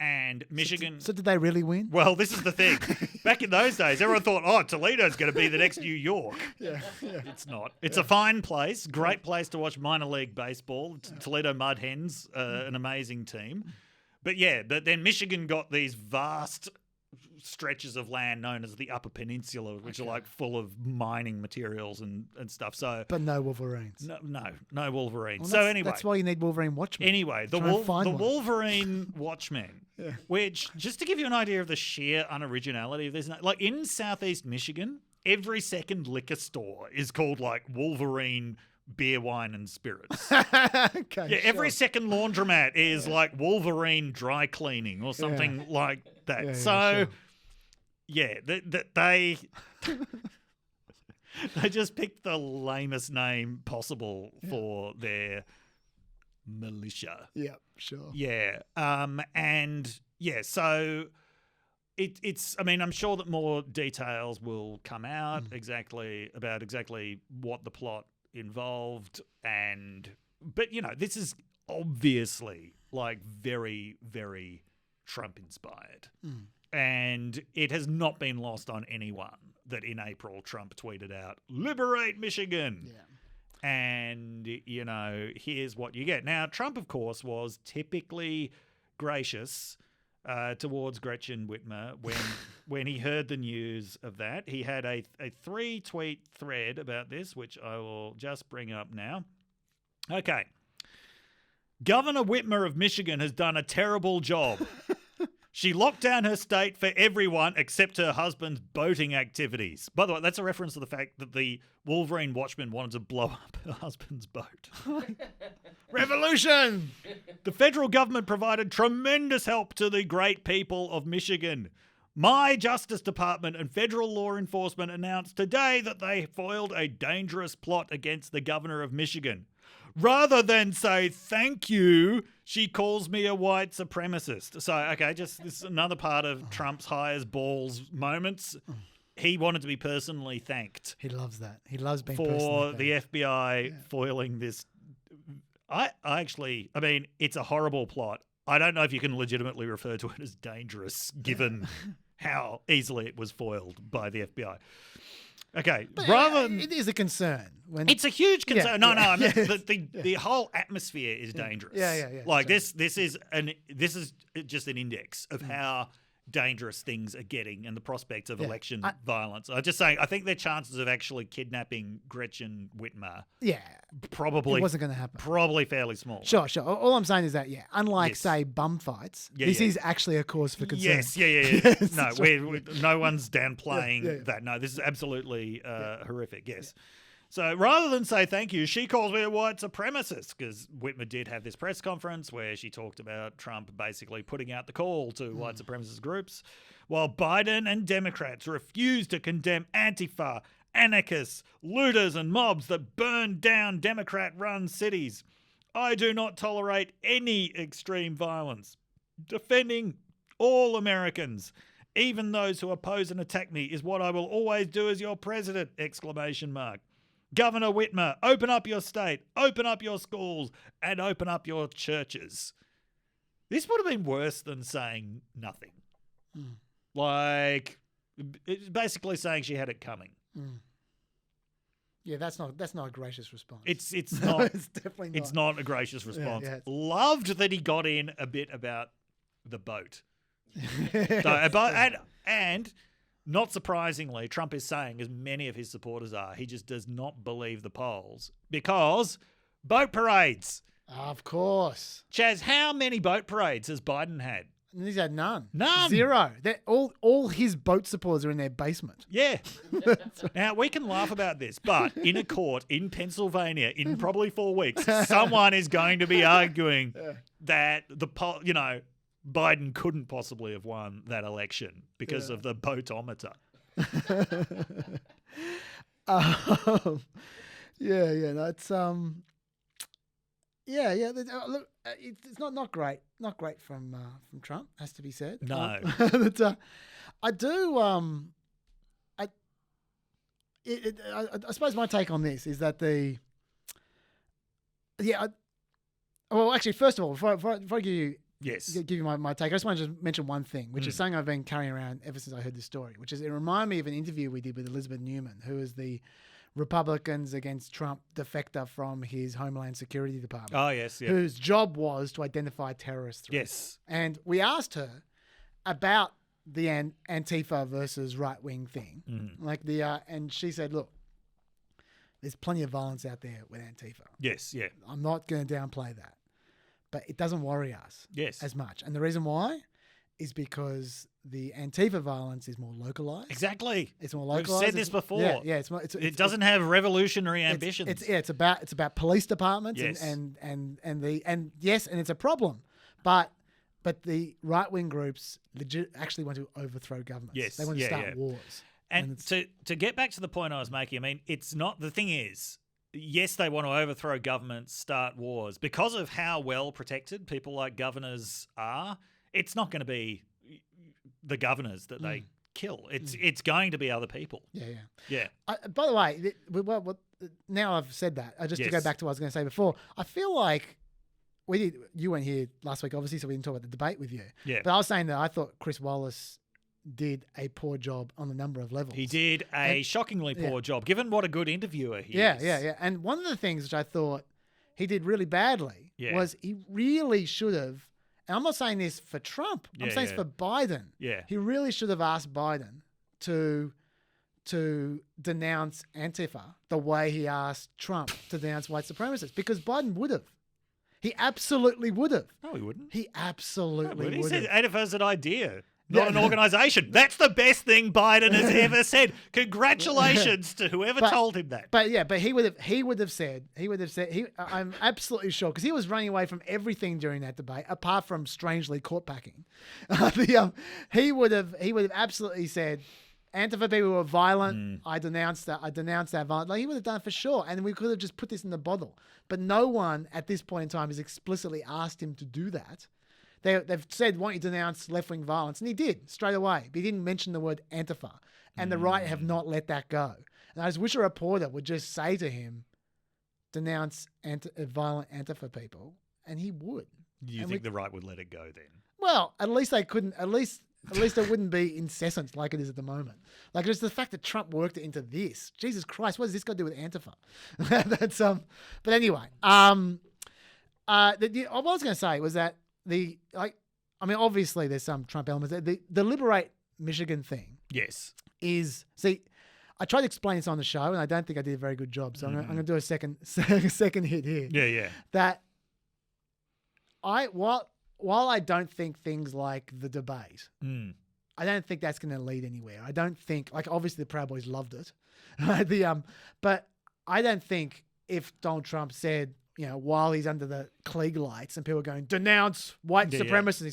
and Michigan... So did they really win? Well, this is the thing. Back in those days, everyone thought, Toledo's going to be the next New York. Yeah. It's not. It's a fine place, great place to watch minor league baseball. Toledo Mud Hens, an amazing team. But then Michigan got these vast stretches of land known as the Upper Peninsula, which are like full of mining materials and stuff. So, but no Wolverines. No Wolverines. Well, so anyway, that's why you need Wolverine Watchmen. Anyway, the Wolverine Watchmen, which, just to give you an idea of the sheer unoriginality of this, like in Southeast Michigan, every second liquor store is called like Wolverine Beer, Wine and Spirits. Okay, every second laundromat is like Wolverine Dry Cleaning or something like that. They they just picked the lamest name possible for their militia. Yeah, sure. Yeah. So it's I mean, I'm sure that more details will come out about exactly what the plot involved, but this is obviously like very, very Trump inspired. And it has not been lost on anyone that in April Trump tweeted out, "Liberate Michigan." And, here's what you get. Now, Trump, of course, was typically gracious towards Gretchen Whitmer when he heard the news of that. He had a 3-tweet thread about this, which I will just bring up now. Okay. Governor Whitmer of Michigan has done a terrible job. She locked down her state for everyone except her husband's boating activities. By the way, that's a reference to the fact that the Wolverine Watchman wanted to blow up her husband's boat. Revolution! The federal government provided tremendous help to the great people of Michigan. My Justice Department and federal law enforcement announced today that they foiled a dangerous plot against the governor of Michigan. Rather than say thank you, she calls me a white supremacist. So, okay, just this is another part of Trump's high as balls moments. He wanted to be personally thanked. He loves that. He loves being for the FBI foiling this. I mean, it's a horrible plot. I don't know if you can legitimately refer to it as dangerous, given how easily it was foiled by the FBI. Okay, But rather than, it is a concern. it's a huge concern. Yeah, I mean, yeah. the whole atmosphere is dangerous. Yeah. Like this is just an index of how dangerous things are getting and the prospects of election violence. I'm just saying, I think their chances of actually kidnapping Gretchen Whitmer probably it wasn't going to happen. Probably fairly small. Sure. All I'm saying is that, unlike, say, bum fights, this is actually a cause for concern. Yes, yeah. Yes, No, that's right. no one's downplaying that. No, this is absolutely horrific, yes. So rather than say thank you, she calls me a white supremacist, because Whitmer did have this press conference where she talked about Trump basically putting out the call to white supremacist groups, while Biden and Democrats refused to condemn Antifa, anarchists, looters and mobs that burn down Democrat-run cities. I do not tolerate any extreme violence. Defending all Americans, even those who oppose and attack me, is what I will always do as your president! ! Governor Whitmer, open up your state, open up your schools, and open up your churches. This would have been worse than saying nothing. Like, it's basically saying she had it coming. Yeah, that's not a gracious response. It's not. It's definitely not. It's not a gracious response. Yeah. Loved that he got in a bit about the boat. And not surprisingly, Trump is saying, as many of his supporters are, he just does not believe the polls because boat parades. Of course. Chaz, how many boat parades has Biden had? And he's had none. None. Zero. All his boat supporters are in their basement. Yeah. Now, we can laugh about this, but in a court in Pennsylvania in probably 4 weeks, someone is going to be arguing that Biden couldn't possibly have won that election because of the boatometer. That's look, it's not great, from Trump, has to be said. No, I do. I suppose my take on this is that actually, first of all, before I give you my take, I just want to just mention one thing, which is something I've been carrying around ever since I heard this story, which is it reminded me of an interview we did with Elizabeth Newman, who is the Republicans against Trump defector from his Homeland Security Department. Oh, yes, yeah. Whose job was to identify terrorist threats. Yes. And we asked her about the Antifa versus right-wing thing. And she said, look, there's plenty of violence out there with Antifa. Yes, yeah. I'm not going to downplay that. But it doesn't worry us as much. And the reason why is because the Antifa violence is more localized. Exactly. It's more localized. We've said this before. Yeah. It doesn't have revolutionary ambitions. It's about police departments and it's a problem. But the right-wing groups actually want to overthrow governments. Yes. They want to start wars. And to get back to the point I was making, I mean, it's not, the thing is, yes, they want to overthrow governments, start wars. Because of how well protected people like governors are, it's not going to be the governors that they kill. It's going to be other people. Yeah. By the way, now I've said that, just to go back to what I was going to say before, I feel like you weren't here last week, obviously, so we didn't talk about the debate with you. Yeah. But I was saying that I thought Chris Wallace did a poor job on a number of levels. He did a shockingly poor job, given what a good interviewer he is. Yeah. And one of the things which I thought he did really badly was he really should have, and I'm not saying this for Trump, I'm saying this for Biden. Yeah. He really should have asked Biden to denounce Antifa the way he asked Trump to denounce white supremacists, because Biden would have. He absolutely would have. No, he wouldn't. He absolutely would have. He said Antifa's an idea, not an organisation. That's the best thing Biden has ever said. Congratulations to whoever told him that. But he would have said, I'm absolutely sure, because he was running away from everything during that debate, apart from strangely court packing. He would have absolutely said, Antifa people were violent. I denounced that violence. Like, he would have done it for sure, and we could have just put this in the bottle. But no one at this point in time has explicitly asked him to do that. They've said, why don't you denounce left-wing violence? And he did, straight away. But he didn't mention the word Antifa. And the right have not let that go. And I just wish a reporter would just say to him, denounce violent Antifa people. And he would. You think the right would let it go then? Well, at least they couldn't, at least it wouldn't be incessant like it is at the moment. Like, it's the fact that Trump worked it into this. Jesus Christ, what does this got to do with Antifa? But anyway, what I was going to say was that obviously there's some Trump elements. The Liberate Michigan thing. Yes. I tried to explain this on the show, and I don't think I did a very good job. So I'm going to do a second hit here. Yeah. That while I don't think things like the debate, I don't think that's going to lead anywhere. I don't think, obviously the Proud Boys loved it, but I don't think if Donald Trump said, while he's under the Klieg lights and people are going, denounce white supremacists,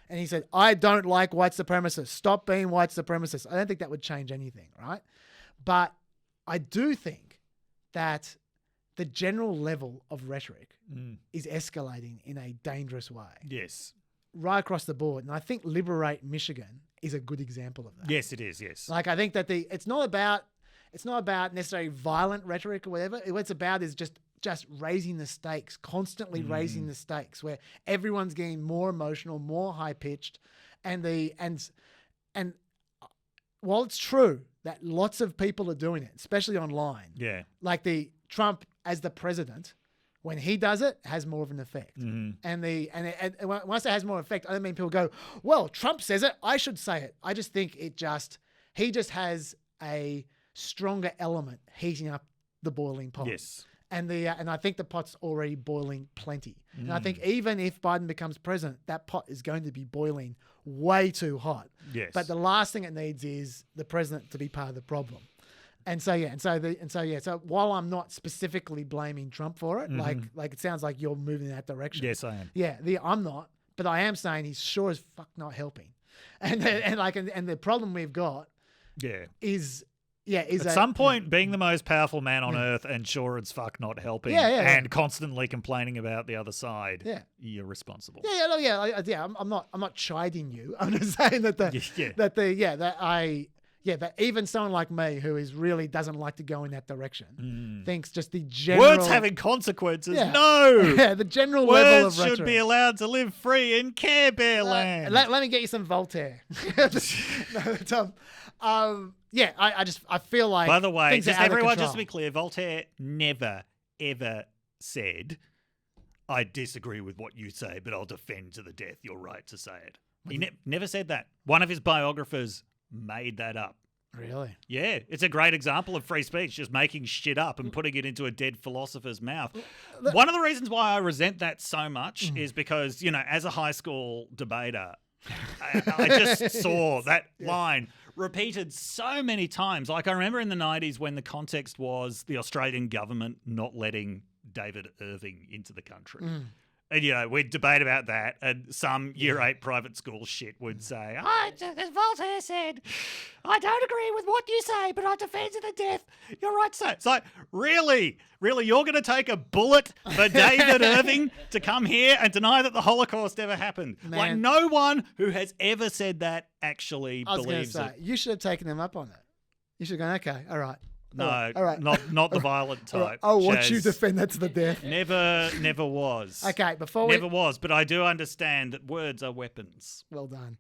he said, I don't like white supremacists. Stop being white supremacists. I don't think that would change anything, right? But I do think that the general level of rhetoric is escalating in a dangerous way. Yes. Right across the board. And I think Liberate Michigan is a good example of that. Yes, it is, yes. I think that it's not about necessarily violent rhetoric or whatever. What it's about is just raising the stakes, constantly raising the stakes, where everyone's getting more emotional, more high pitched, and while it's true that lots of people are doing it, especially online, like the Trump as the president, when he does it, has more of an effect. And once it has more effect, I don't mean people go, well, Trump says it, I should say it. I just think he just has a stronger element heating up the boiling pot. Yes. And I think the pot's already boiling plenty. And I think even if Biden becomes president, that pot is going to be boiling way too hot. Yes. But the last thing it needs is the president to be part of the problem. So while I'm not specifically blaming Trump for it, like it sounds like you're moving in that direction. Yes, I am. Yeah, I'm not, but I am saying he's sure as fuck not helping. And the problem we've got is at some point being the most powerful man on earth and sure as fuck not helping and constantly complaining about the other side, you're responsible. I'm not chiding you. I'm just saying that even someone like me who really doesn't like to go in that direction thinks just the general words having consequences. No, the general level of words should be allowed to live free in Care Bear land. Let me get you some Voltaire. I feel like. By the way, just everyone, just to be be clear, Voltaire never ever said, "I disagree with what you say, but I'll defend to the death your right to say it." He never said that. One of his biographers made that up. Really? Yeah, it's a great example of free speech, just making shit up and putting it into a dead philosopher's mouth. One of the reasons why I resent that so much is because, as a high school debater, I just saw that line repeated so many times. Like, I remember in the 90s when the context was the Australian government not letting David Irving into the country. And, we'd debate about that, and some year 8 private school shit would say, as Voltaire said, I don't agree with what you say, but I defend to the death your right to say. It's like, really? Really? You're going to take a bullet for David Irving to come here and deny that the Holocaust ever happened? Man. Like, no one who has ever said that actually I was believes gonna say, it. You should have taken them up on it. You should have gone, okay, all right. No, all right. not the violent type. Right. I'll watch you Chaz. defend that to the death. Never was. Okay, Never was, but I do understand that words are weapons. Well done.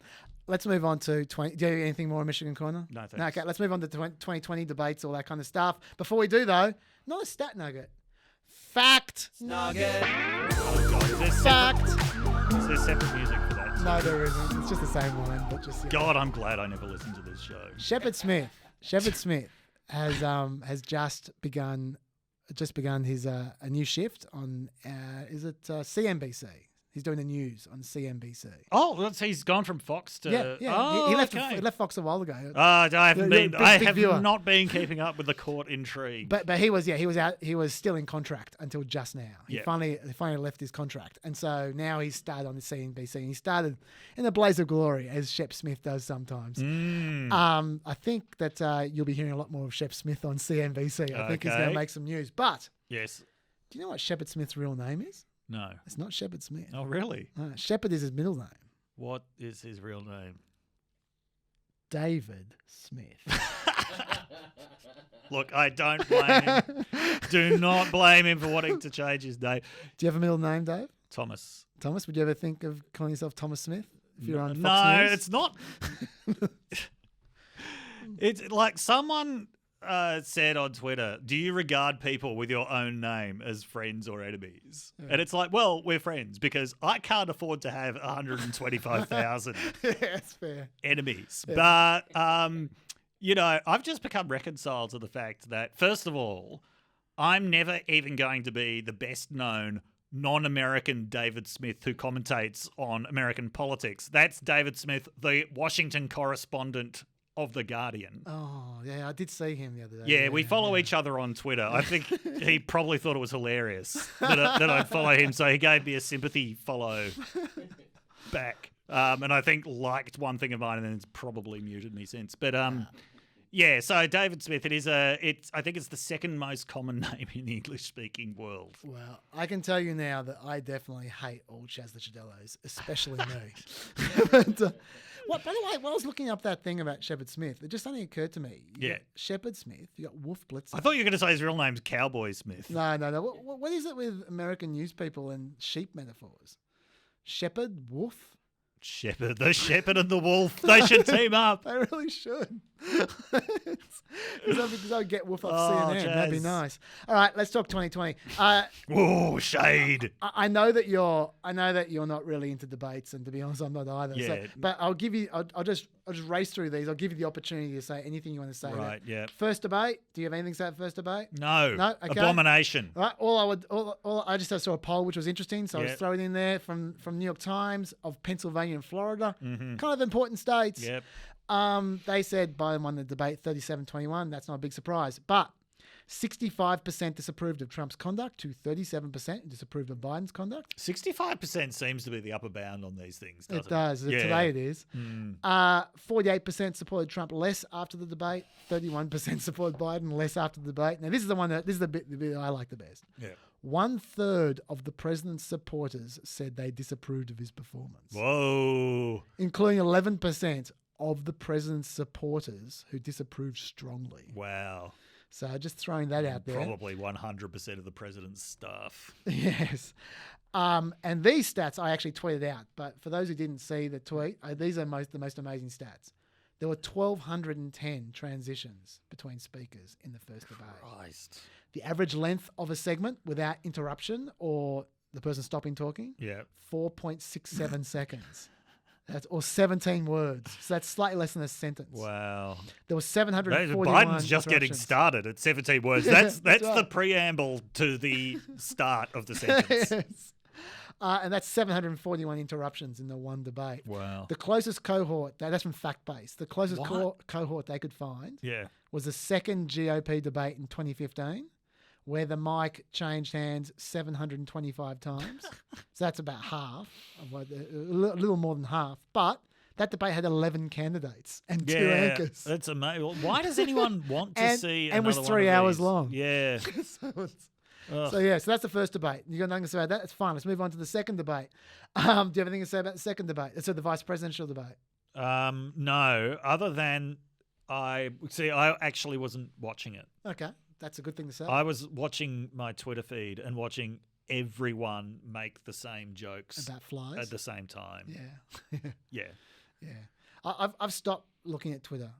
let's move on to 20. Do you have anything more in Michigan Corner? No, thanks. No, okay, let's move on to 2020 debates, all that kind of stuff. Before we do, though, not a stat nugget. Fact nugget. Oh, God, is there separate music for that? No, there isn't. It's just the same one, but just God, I'm glad I never listened to this show. Shepard Smith has just begun his a new shift on CNBC. He's doing the news on CNBC. Oh, he's gone from Fox to Yeah. Oh, he left okay. he left Fox a while ago. I haven't been. Big I have viewer. not been keeping up with the court intrigue. But he was out. He was still in contract until just now. He Yeah. finally left his contract, and so now he's started on the CNBC. And he started in a blaze of glory, as Shep Smith does sometimes. I think that you'll be hearing a lot more of Shep Smith on CNBC. I think he's going to make some news. But Yes. do you know what Shepard Smith's real name is? No. It's not Shepard Smith. Oh, really? Shepard is his middle name. What is his real name? David Smith. Look, I don't blame him. Do not blame him for wanting to change his name. Do you have a middle name, Dave? Thomas. Thomas? Would you ever think of calling yourself Thomas Smith if you're on Fox No, News? it's not. It's like someone said on Twitter, do you regard people with your own name as friends or enemies? Yeah. And it's like, well, we're friends because I can't afford to have 125,000 that's fair. enemies. Yeah. But, I've just become reconciled to the fact that, first of all, I'm never even going to be the best known non-American David Smith who commentates on American politics. That's David Smith, the Washington correspondent of The Guardian. Oh, yeah, I did see him the other day. Yeah, we follow each other on Twitter. I think he probably thought it was hilarious that I'd follow him, so he gave me a sympathy follow back. And I think liked one thing of mine and then it's probably muted me since. But yeah, so David Smith, I think it's the second most common name in the English-speaking world. Well, I can tell you now that I definitely hate all Chaz the Chadellos, especially me. But, by the way, while I was looking up that thing about Shepard Smith, it just suddenly occurred to me. You got Shepard Smith, you got Wolf Blitzer. I thought you were going to say his real name's Cowboy Smith. No. What is it with American news people and sheep metaphors? Shepherd, wolf? Shepherd, the shepherd and the wolf. They should team up. They really should. Because I would get wolf off CNN. That'd be nice. All right, let's talk 2020. Whoa, shade. I know that you're not really into debates, and to be honest, I'm not either. Yeah. So, but I'll just race through these. I'll give you the opportunity to say anything you want to say. Right. Yeah. First debate. Do you have anything to say at first debate? No. Okay. Abomination. All right. I just saw a poll which was interesting, so I was throwing in there from New York Times of Pennsylvania and Florida, kind of important states. Yep. They said Biden won the debate 37-21. That's not a big surprise. But 65% disapproved of Trump's conduct to 37% disapproved of Biden's conduct. 65% seems to be the upper bound on these things, doesn't it? It does. Yeah. Today it is. 48% supported Trump less after the debate. 31% supported Biden less after the debate. Now, this is the bit I like the best. Yeah. 1/3 of the president's supporters said they disapproved of his performance. Whoa. Including 11% of the president's supporters who disapproved strongly. Wow. So just throwing that out there. Probably 100% of the president's staff. Yes. And these stats I actually tweeted out, but for those who didn't see the tweet, these are the most amazing stats. There were 1,210 transitions between speakers in the first debate. Christ. The average length of a segment without interruption or the person stopping talking, 4.67 seconds. Or 17 words. So that's slightly less than a sentence. Wow. There was 741 Biden's just getting interruptions. started at 17 words. That's right. the preamble to the start of the sentence. Yes. And that's 741 interruptions in the one debate. Wow. The closest cohort, that's from FactBase, the closest cohort they could find was the second GOP debate in 2015, where the mic changed hands 725 times. So that's about half, a little more than half. But that debate had 11 candidates and 2 anchors. That's amazing. Why does anyone want to see and another was 3 one of hours these? long. Yeah. So that's the first debate. You got nothing to say about that? That's fine. Let's move on to the second debate. Do you have anything to say about the second debate? So the vice presidential debate. No, other than I actually wasn't watching it. Okay. That's a good thing to say. I was watching my Twitter feed and watching everyone make the same jokes about flies at the same time. Yeah. Yeah. Yeah. I've stopped looking at Twitter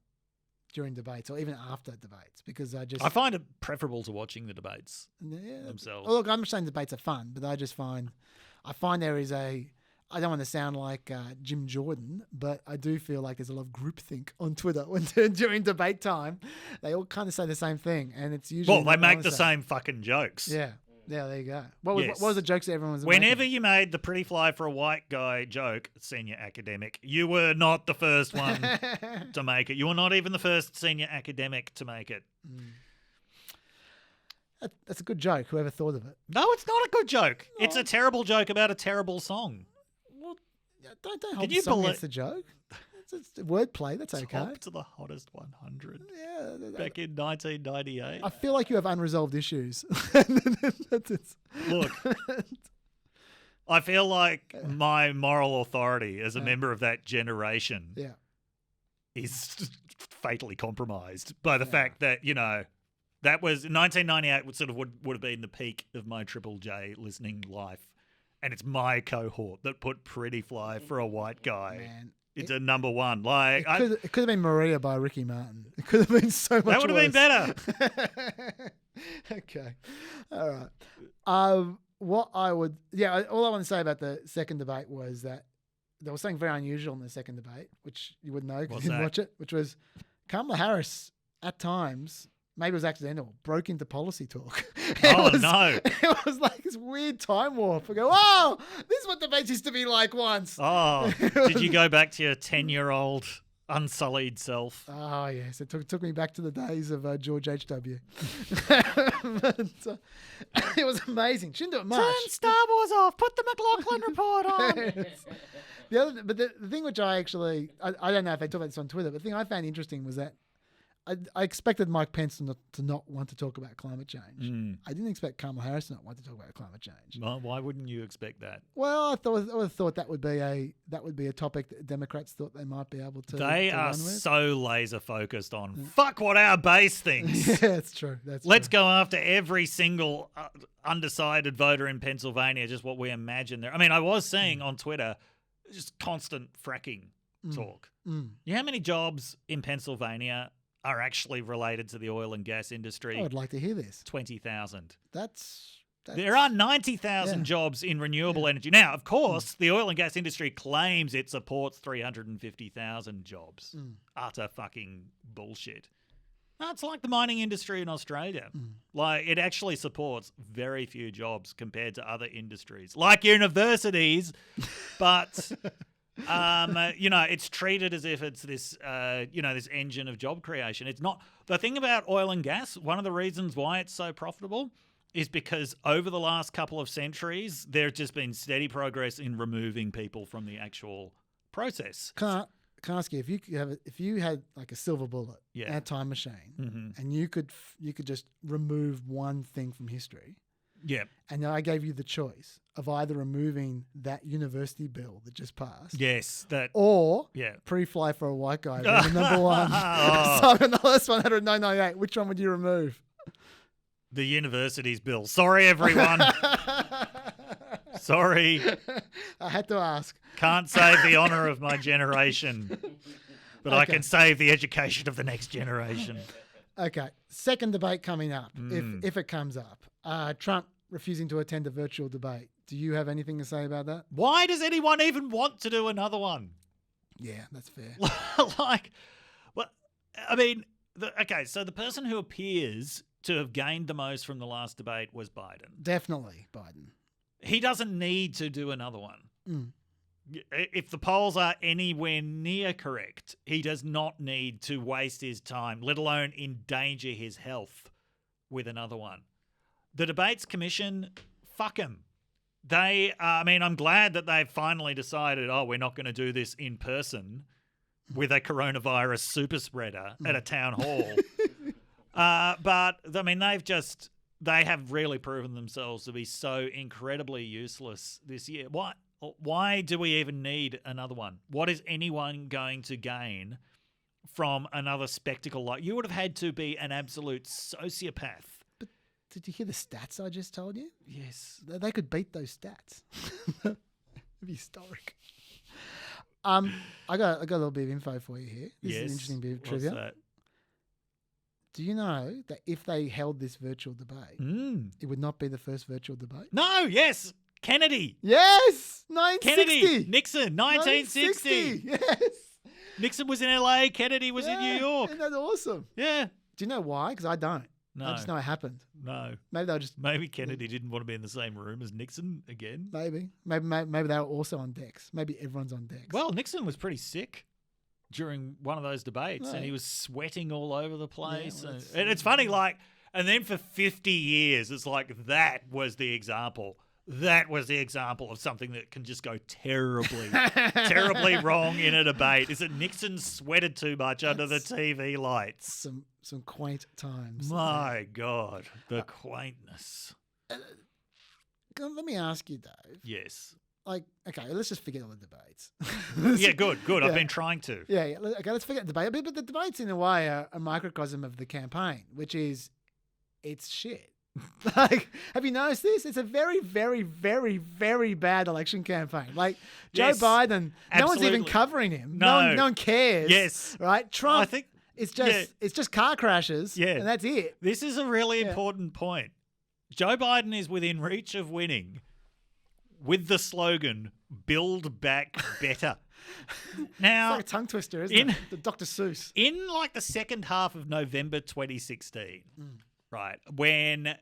during debates or even after debates because I find it preferable to watching the debates themselves. Look, I'm not saying debates are fun, but I find there is I don't want to sound like Jim Jordan, but I do feel like there's a lot of groupthink on Twitter when during debate time. They all kind of say the same thing, and it's usually they make the same fucking jokes. Yeah, there you go. What was the jokes that everyone was Whenever making? you made the pretty fly for a white guy joke, senior academic, you were not the first one to make it. You were not even the first senior academic to make it. That's a good joke. Whoever thought of it? No, it's not a good joke. It's a terrible joke about a terrible song. Don't hold the song against the joke. It's wordplay. That's okay. Top to the hottest 100. Yeah, back in 1998. I feel like you have unresolved issues. Look, I feel like my moral authority as a member of that generation is fatally compromised by the fact that, that was 1998 would have been the peak of my Triple J listening life. And it's my cohort that put Pretty Fly for a White Guy into number one. Like it could have been Maria by Ricky Martin. It could have been so much that would have been better. Okay. All right. All I want to say about the second debate was that there was something very unusual in the second debate, which you wouldn't know because you didn't watch it, which was Kamala Harris at times, maybe it was accidental, broke into policy talk. No. It was like this weird time warp. I go, oh, this is what debates used to be like once. Oh, did you go back to your 10-year-old unsullied self? Oh, yes. It took me back to the days of George H.W. It was amazing. She didn't do it much. Turn Star Wars off. Put the McLaughlin report on. The thing which I don't know if they talk about this on Twitter, but the thing I found interesting was that I expected Mike Pence to not want to talk about climate change. I didn't expect Kamala Harris to not want to talk about climate change. Well, why wouldn't you expect that? Well, I would have thought that would be a topic that Democrats thought they might be able to. They to are run with. So laser focused on fuck what our base thinks. Yeah, that's true. Let's go after every single undecided voter in Pennsylvania. Just what we imagine there. I mean, I was seeing on Twitter just constant fracking talk. You know how many jobs in Pennsylvania are actually related to the oil and gas industry? I would like to hear this. 20,000. There are 90,000 jobs in renewable energy. Now, of course, the oil and gas industry claims it supports 350,000 jobs. Utter fucking bullshit. No, it's like the mining industry in Australia. Like, it actually supports very few jobs compared to other industries, like universities, but... it's treated as if it's this, this engine of job creation. It's not. The thing about oil and gas, one of the reasons why it's so profitable is because over the last couple of centuries, there's just been steady progress in removing people from the actual process. Can I ask you if you had like a silver bullet and a time machine, and you could just remove one thing from history? Yeah. And I gave you the choice of either removing that university bill that just passed. Yes. Or pre-fly for a white guy being the number one. So on the list 109.98, which one would you remove? The universities bill. Sorry, everyone. Sorry. I had to ask. Can't save the honour of my generation. But I can save the education of the next generation. Okay. Second debate coming up, if it comes up. Trump refusing to attend a virtual debate. Do you have anything to say about that? Why does anyone even want to do another one? Yeah, that's fair. So the person who appears to have gained the most from the last debate was Biden. Definitely Biden. He doesn't need to do another one. If the polls are anywhere near correct, he does not need to waste his time, let alone endanger his health with another one. The Debates Commission, fuck them. I'm glad that they've finally decided, we're not going to do this in person with a coronavirus super spreader at a town hall. They have really proven themselves to be so incredibly useless this year. Why do we even need another one? What is anyone going to gain from another spectacle? Like, you would have had to be an absolute sociopath. But did you hear the stats I just told you? Yes. They could beat those stats. It'd be historic. I got a little bit of info for you here. This is an interesting bit of What's trivia. that? Do you know that if they held this virtual debate, it would not be the first virtual debate? No, yes. Kennedy. Yes, 1960. Kennedy. Nixon, 1960. Yes. Nixon was in LA. Kennedy was in New York. Isn't that awesome? Yeah. Do you know why? Because I don't. No. I just know it happened. No. Maybe Kennedy didn't want to be in the same room as Nixon again. Maybe they were also on decks. Maybe everyone's on decks. Well, Nixon was pretty sick during one of those debates, and he was sweating all over the place. Yeah, well, and it's funny, like, and then for 50 years, it's like that was the example. That was the example of something that can just go terribly, terribly wrong in a debate. Is that Nixon sweated too much under the TV lights? Some quaint times. My God, the quaintness. Let me ask you, Dave. Yes. Like, okay, let's just forget all the debates. Yeah, good. Yeah. I've been trying to. Yeah. Okay, let's forget the debate. But the debates, in a way, are a microcosm of the campaign, which is it's shit. Like, have you noticed this? It's a very, very, very, very bad election campaign. Like, Joe Biden, no one's even covering him. No one cares. Yes. Right? Trump, I think it's just car crashes. Yeah. And that's it. This is a really important point. Joe Biden is within reach of winning with the slogan, "Build Back Better." Now, it's like a tongue twister, isn't it? The Dr. Seuss. In like the second half of November 2016, right, when,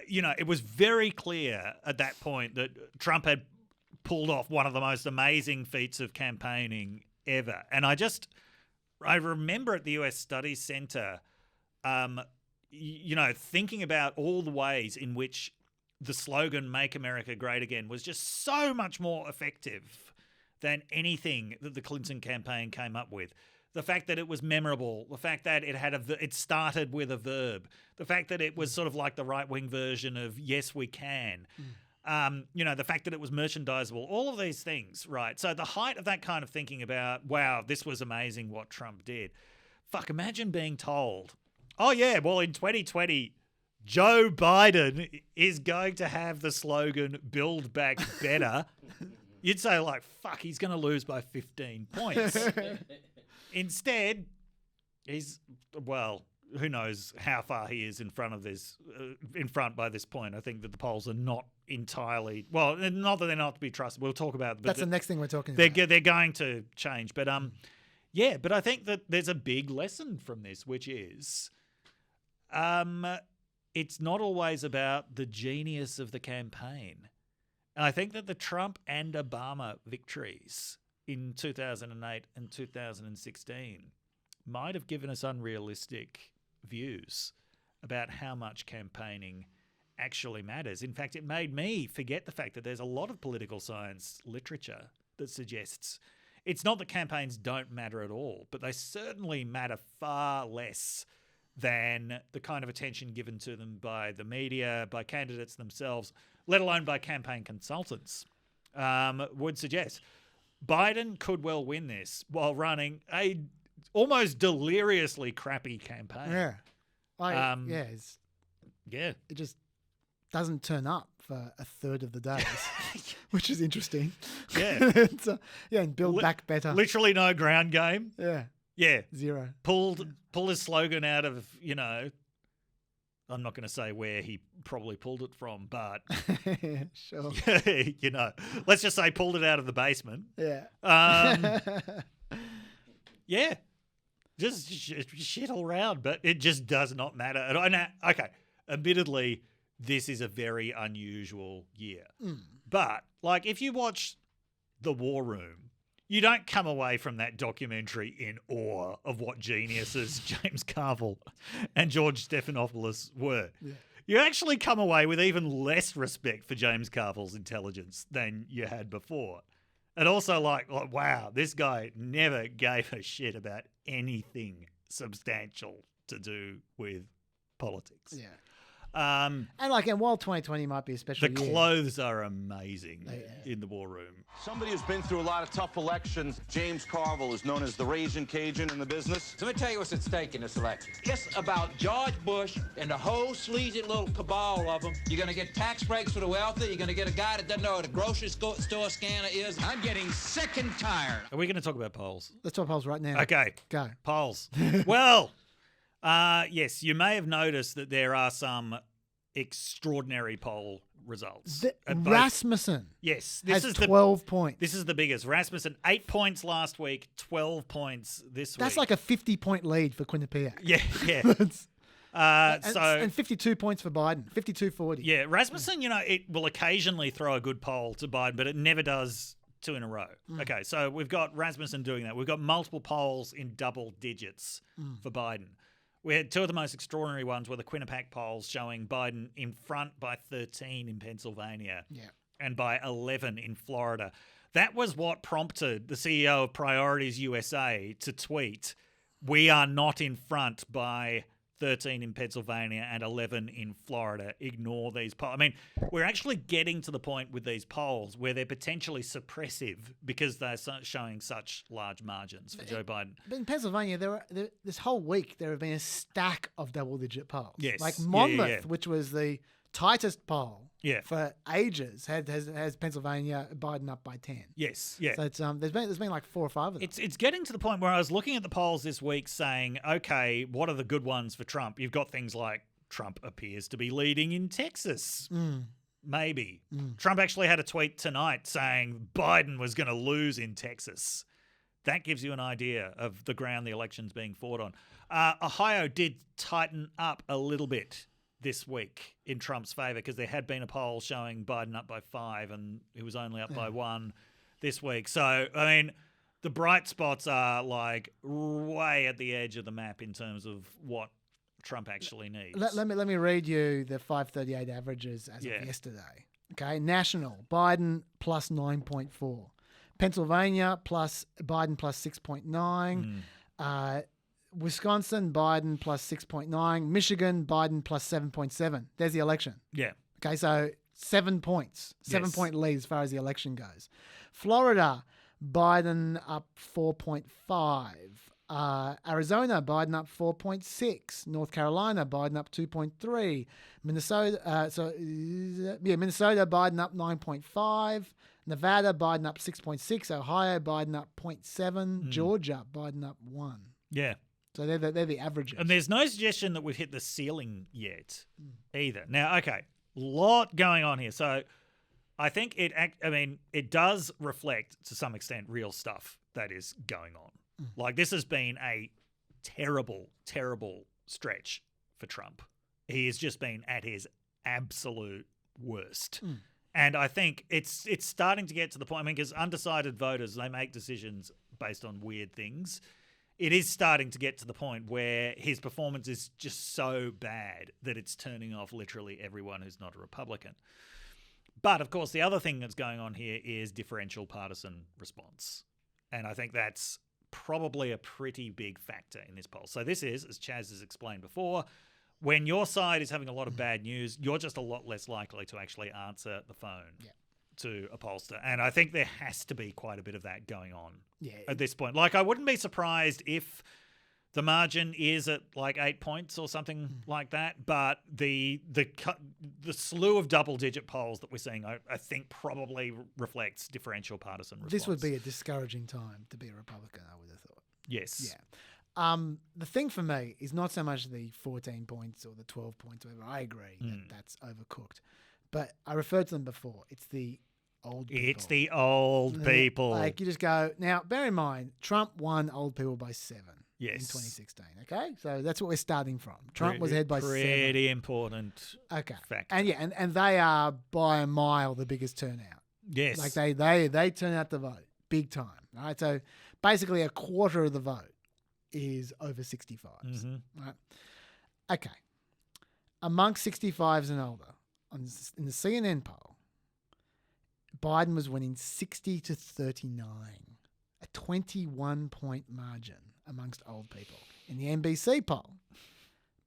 it was very clear at that point that Trump had pulled off one of the most amazing feats of campaigning ever. And I remember at the US Studies Center, thinking about all the ways in which the slogan "Make America Great Again" was just so much more effective than anything that the Clinton campaign came up with. The fact that it was memorable, the fact that it started with a verb, the fact that it was sort of like the right-wing version of "Yes, we can." The fact that it was merchandisable, all of these things, right? So the height of that kind of thinking about, wow, this was amazing what Trump did. Fuck, imagine being told, oh yeah, well in 2020, Joe Biden is going to have the slogan "Build Back Better." You'd say like, fuck, he's going to lose by 15 points. Instead, who knows how far he is in front by this point. I think that the polls are not entirely, not that they're not to be trusted. We'll talk about it. That's the next thing we're talking about. They're going to change. But but I think that there's a big lesson from this, which is it's not always about the genius of the campaign. And I think that the Trump and Obama victories in 2008 and 2016 might have given us unrealistic views about how much campaigning actually matters. In fact, it made me forget the fact that there's a lot of political science literature that suggests it's not that campaigns don't matter at all, but they certainly matter far less than the kind of attention given to them by the media, by candidates themselves, let alone by campaign consultants, would suggest. Biden could well win this while running a almost deliriously crappy campaign. Yeah. It just doesn't turn up for a third of the days, which is interesting. Yeah. And build back better. Literally no ground game. Yeah. Yeah. Zero. Pulled his slogan out of, I'm not going to say where he probably pulled it from, but sure. Let's just say pulled it out of the basement. Yeah. Yeah. Just shit all around, but it just does not matter. Okay, admittedly, this is a very unusual year. But, like, if you watch The War Room, you don't come away from that documentary in awe of what geniuses James Carville and George Stephanopoulos were. Yeah. You actually come away with even less respect for James Carville's intelligence than you had before. And also like, wow, this guy never gave a shit about anything substantial to do with politics. Yeah. And while 2020 might be a special The year, clothes are amazing in the war room. Somebody who's been through a lot of tough elections, James Carville, is known as the Raging Cajun in the business. So let me tell you what's at stake in this election. It's about George Bush and the whole sleazy little cabal of them. You're going to get tax breaks for the wealthy. You're going to get a guy that doesn't know what a grocery store scanner is. I'm getting sick and tired. Are we going to talk about polls? let's talk polls right now. Okay. Go. Polls. Well, yes, you may have noticed that there are some extraordinary poll results. Rasmussen Yes. has 12 points. This is the biggest. Rasmussen, 8 points last week, 12 points this week. That's like a 50-point lead for Quinnipiac. Yeah, yeah. And 52 points for Biden, 52-40. Yeah, Rasmussen, it will occasionally throw a good poll to Biden, but it never does 2 in a row. Okay, so we've got Rasmussen doing that. We've got multiple polls in double digits for Biden. We had 2 of the most extraordinary ones were the Quinnipiac polls showing Biden in front by 13 in Pennsylvania and by 11 in Florida. That was what prompted the CEO of Priorities USA to tweet, "We are not in front by 13 in Pennsylvania and 11 in Florida. Ignore these polls." I mean, we're actually getting to the point with these polls where they're potentially suppressive because they're showing such large margins for Joe Biden. But in Pennsylvania, this whole week, there have been a stack of double-digit polls. Yes. Like Monmouth, which was the tightest poll for ages, has Pennsylvania Biden up by 10. Yes, yeah. So it's, there's been like 4 or 5 of them. It's getting to the point where I was looking at the polls this week saying, okay, what are the good ones for Trump? You've got things like Trump appears to be leading in Texas. Maybe. Trump actually had a tweet tonight saying Biden was going to lose in Texas. That gives you an idea of the ground the election's being fought on. Ohio did tighten up a little bit this week in Trump's favour because there had been a poll showing Biden up by 5 and he was only up by 1 this week. So, I mean, the bright spots are like way at the edge of the map in terms of what Trump actually needs. Let me read you the 538 averages as of yesterday. Okay, national, Biden plus 9.4. Pennsylvania Biden plus 6.9. Wisconsin, Biden plus 6.9. Michigan, Biden plus 7.7. There's the election. Yeah. Okay, so 7 points. 7-point lead as far as the election goes. Florida, Biden up 4.5. Arizona, Biden up 4.6. North Carolina, Biden up 2.3. Minnesota, Biden up 9.5. Nevada, Biden up 6.6. Ohio, Biden up 0.7. Georgia, Biden up 1. Yeah. So they're the averages. And there's no suggestion that we've hit the ceiling yet either. Now, okay, lot going on here. So I think it does reflect to some extent real stuff that is going on. Like this has been a terrible, terrible stretch for Trump. He has just been at his absolute worst. And I think it's starting to get to the point, because undecided voters, they make decisions based on weird things. It is starting to get to the point where his performance is just so bad that it's turning off literally everyone who's not a Republican. But, of course, the other thing that's going on here is differential partisan response. And I think that's probably a pretty big factor in this poll. So this is, as Chaz has explained before, when your side is having a lot of bad news, you're just a lot less likely to actually answer the phone to a pollster. And I think there has to be quite a bit of that going on at this point. Like, I wouldn't be surprised if the margin is at like 8 points or something like that. But the slew of double-digit polls that we're seeing, I think probably reflects differential partisan response. This would be a discouraging time to be a Republican, I would have thought. Yes. Yeah. The thing for me is not so much the 14 points or the 12 points, whatever. I agree that that's overcooked. But I referred to them before. It's the old people. It's the old people. Like, you just go... Now, bear in mind, Trump won old people by 7 in 2016, okay? So that's what we're starting from. Trump was ahead by 7. Pretty important factor. And and they are, by a mile, the biggest turnout. Yes. Like, they turn out the vote big time, right? So basically a quarter of the vote is over 65s, right? Okay. Amongst 65s and older, in the CNN poll, Biden was winning 60 to 39, a 21-point margin amongst old people. In the NBC poll,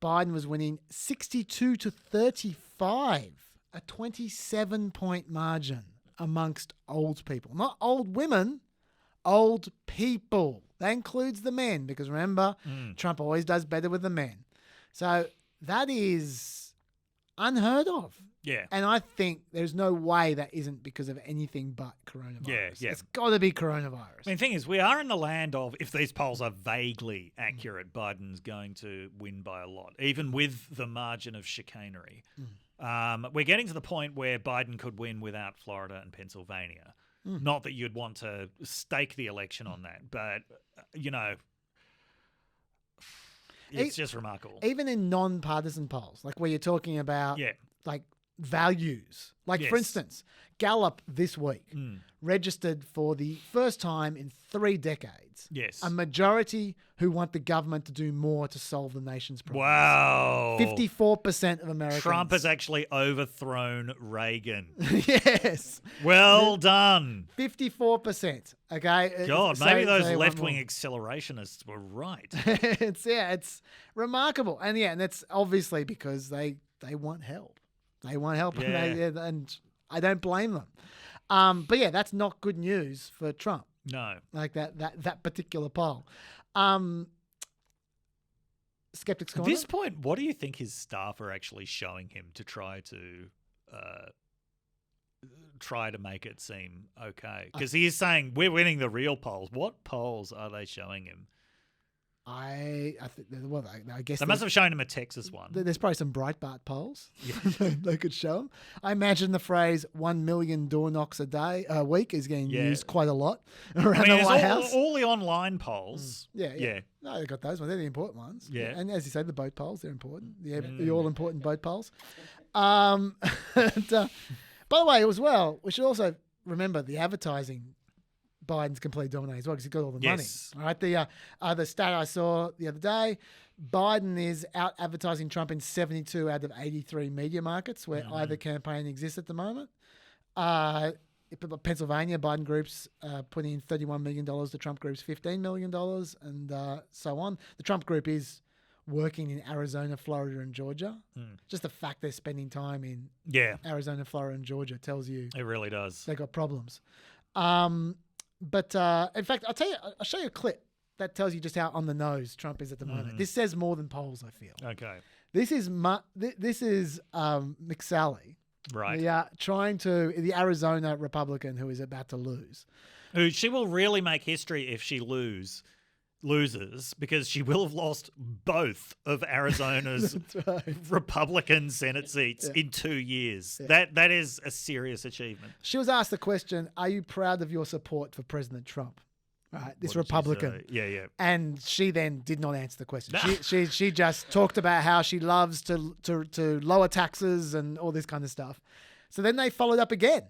Biden was winning 62 to 35, a 27-point margin amongst old people. Not old women, old people. That includes the men, because remember, Trump always does better with the men. So that is unheard of. Yeah. And I think there's no way that isn't because of anything but coronavirus. Yeah. It's got to be coronavirus. I mean, the thing is, we are in the land of, if these polls are vaguely accurate, Biden's going to win by a lot, even with the margin of chicanery. We're getting to the point where Biden could win without Florida and Pennsylvania. Not that you'd want to stake the election on that, but, it's just remarkable. Even in non-partisan polls, like where you're talking about like values. Like, for instance, Gallup this week registered for the first time in 3 decades a majority who want the government to do more to solve the nation's problems. Wow. 54% of Americans. Trump has actually overthrown Reagan. Yes. Well done. 54%. Okay. God, maybe those left-wing accelerationists were right. It's remarkable. And that's obviously because they want help. They want help, and I don't blame them. But that's not good news for Trump. No, like that particular poll. Skeptics Corner. At this point, what do you think his staff are actually showing him to try to make it seem okay? Because he is saying we're winning the real polls. What polls are they showing him? I guess they must have shown him a Texas one. There's probably some Breitbart polls they could show him. I imagine the phrase 1 million door knocks a week is getting used quite a lot around the White House. All the online polls. Yeah. No, they got those ones. They're the important ones. Yeah. And as you say, the boat polls, they're important. The all-important boat polls. By the way, as well, we should also remember the advertising Biden's completely dominating as well because he's got all the money. All right. The stat I saw the other day, Biden is out advertising Trump in 72 out of 83 media markets where either campaign exists at the moment. Pennsylvania, Biden groups putting in $31 million, the Trump group's $15 million, and so on. The Trump group is working in Arizona, Florida, and Georgia. Just the fact they're spending time in Arizona, Florida, and Georgia tells you it really does. They've got problems. But in fact, I'll show you a clip that tells you just how on the nose Trump is at the moment. This says more than polls, I feel. Okay. This is McSally. Right. The Arizona Republican who is about to lose. Who she will really make history if she loses because she will have lost both of Arizona's Republican Senate seats in 2 years. Yeah. That is a serious achievement. She was asked the question, are you proud of your support for President Trump? Right, this Republican. Yeah. And she then did not answer the question. She just talked about how she loves to lower taxes and all this kind of stuff. So then they followed up again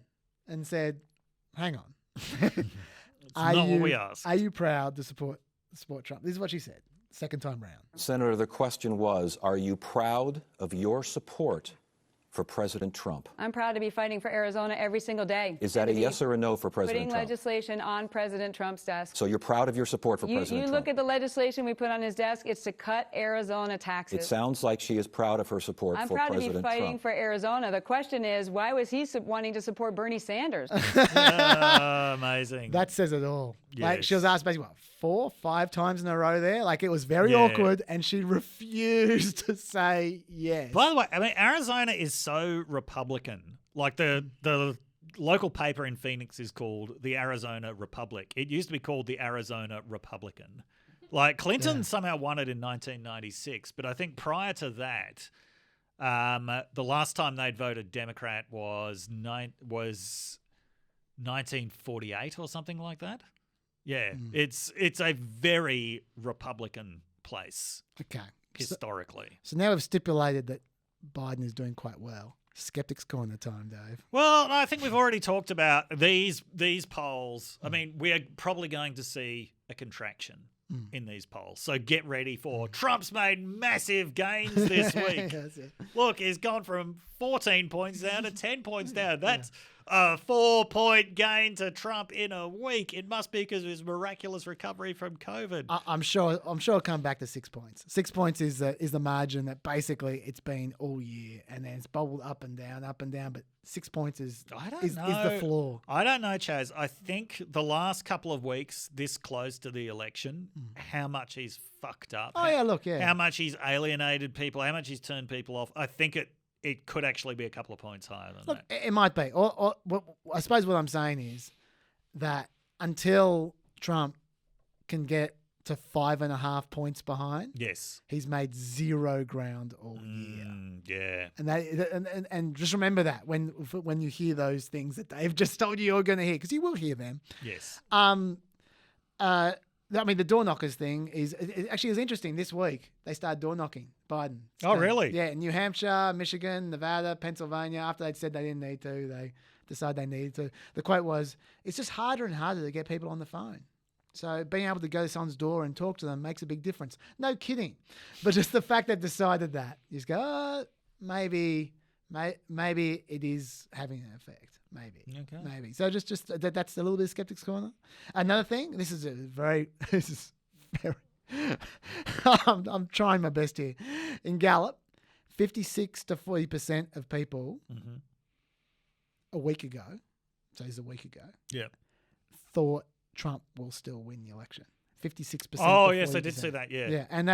and said, hang on. What we asked. Are you proud to support Trump? This is what she said, second time round. Senator, the question was, are you proud of your support for President Trump? I'm proud to be fighting for Arizona every single day. Is that a yes or a no for President Trump? Putting legislation on President Trump's desk. So you're proud of your support for President Trump? You look at the legislation we put on his desk, it's to cut Arizona taxes. It sounds like she is proud of her support for President Trump. I'm proud to be fighting for Arizona. The question is, why was he wanting to support Bernie Sanders? Amazing. That says it all. Yes. Like, she was asked basically, 4, 5 times in a row there? Like, it was very awkward, and she refused to say yes. By the way, I mean, Arizona is so Republican. Like, the local paper in Phoenix is called the Arizona Republic. It used to be called the Arizona Republican. Like, Clinton somehow won it in 1996, but I think prior to that, the last time they'd voted Democrat was 1948 or something like that. Yeah, it's a very Republican place. Okay. Historically. So now we've stipulated that Biden is doing quite well. Skeptics Corner time, Dave. Well, I think we've already talked about these polls. I mean, we are probably going to see a contraction in these polls. So get ready for Trump's made massive gains this week. Look, he's gone from 14 points down to 10 points down. That's a 4-point gain to Trump in a week. It must be because of his miraculous recovery from COVID. I'm sure it'll come back to 6 points. 6 points is the margin that basically it's been all year, and then it's bubbled up and down. But 6 points is the floor. I don't know, Chaz. I think the last couple of weeks, this close to the election, how much he's fucked up. How much he's alienated people, how much he's turned people off. I think it could actually be a couple of points higher than that. It might be. Or I suppose what I'm saying is that until Trump can get to 5.5 points behind, yes, he's made zero ground all year. Yeah, and just remember that when you hear those things that they've just told you you're going to hear, because you will hear them. Yes. I mean, the door knockers thing is interesting. This week they started door knocking Biden. Oh, really? Yeah, New Hampshire, Michigan, Nevada, Pennsylvania. After they'd said they didn't need to, they decided they needed to. The quote was, "It's just harder and harder to get people on the phone. So being able to go to someone's door and talk to them makes a big difference." No kidding. But just the fact they've decided that, you just go, maybe it is having an effect. Maybe. So just that's a little bit of Skeptics Corner. Another thing, this is very I'm trying my best here. In Gallup, 56 to 40% of people a week ago, so it's a week ago, thought Trump will still win the election. 56%. Oh, yes, I did see that. Yeah. Yeah, and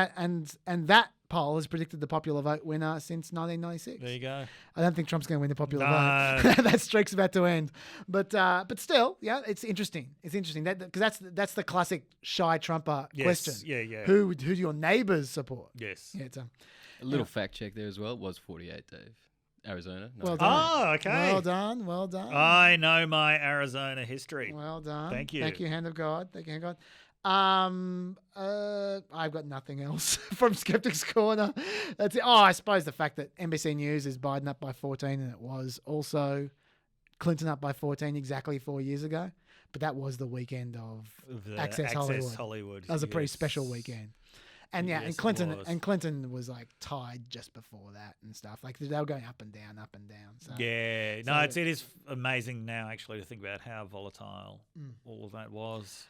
that poll has predicted the popular vote winner since 1996. There you go. I don't think Trump's going to win the popular vote. That streak's about to end. But still, yeah, it's interesting. It's interesting because that's the classic shy Trumper question. Yeah. Who do your neighbours support? Yes. Yeah, it's a little fact check there as well. It was 48, Dave. Arizona. No. Well done. Oh, okay. Well done. I know my Arizona history. Well done. Thank you. Thank you, hand of God. I've got nothing else from Skeptics Corner. That's it. Oh, I suppose the fact that NBC News is Biden up by 14, and it was also Clinton up by 14 exactly 4 years ago. But that was the weekend of Access Hollywood. That was a pretty special weekend. And yeah, yes, Clinton was like tied just before that and stuff. Like they were going up and down. So, it is amazing now actually to think about how volatile all of that was.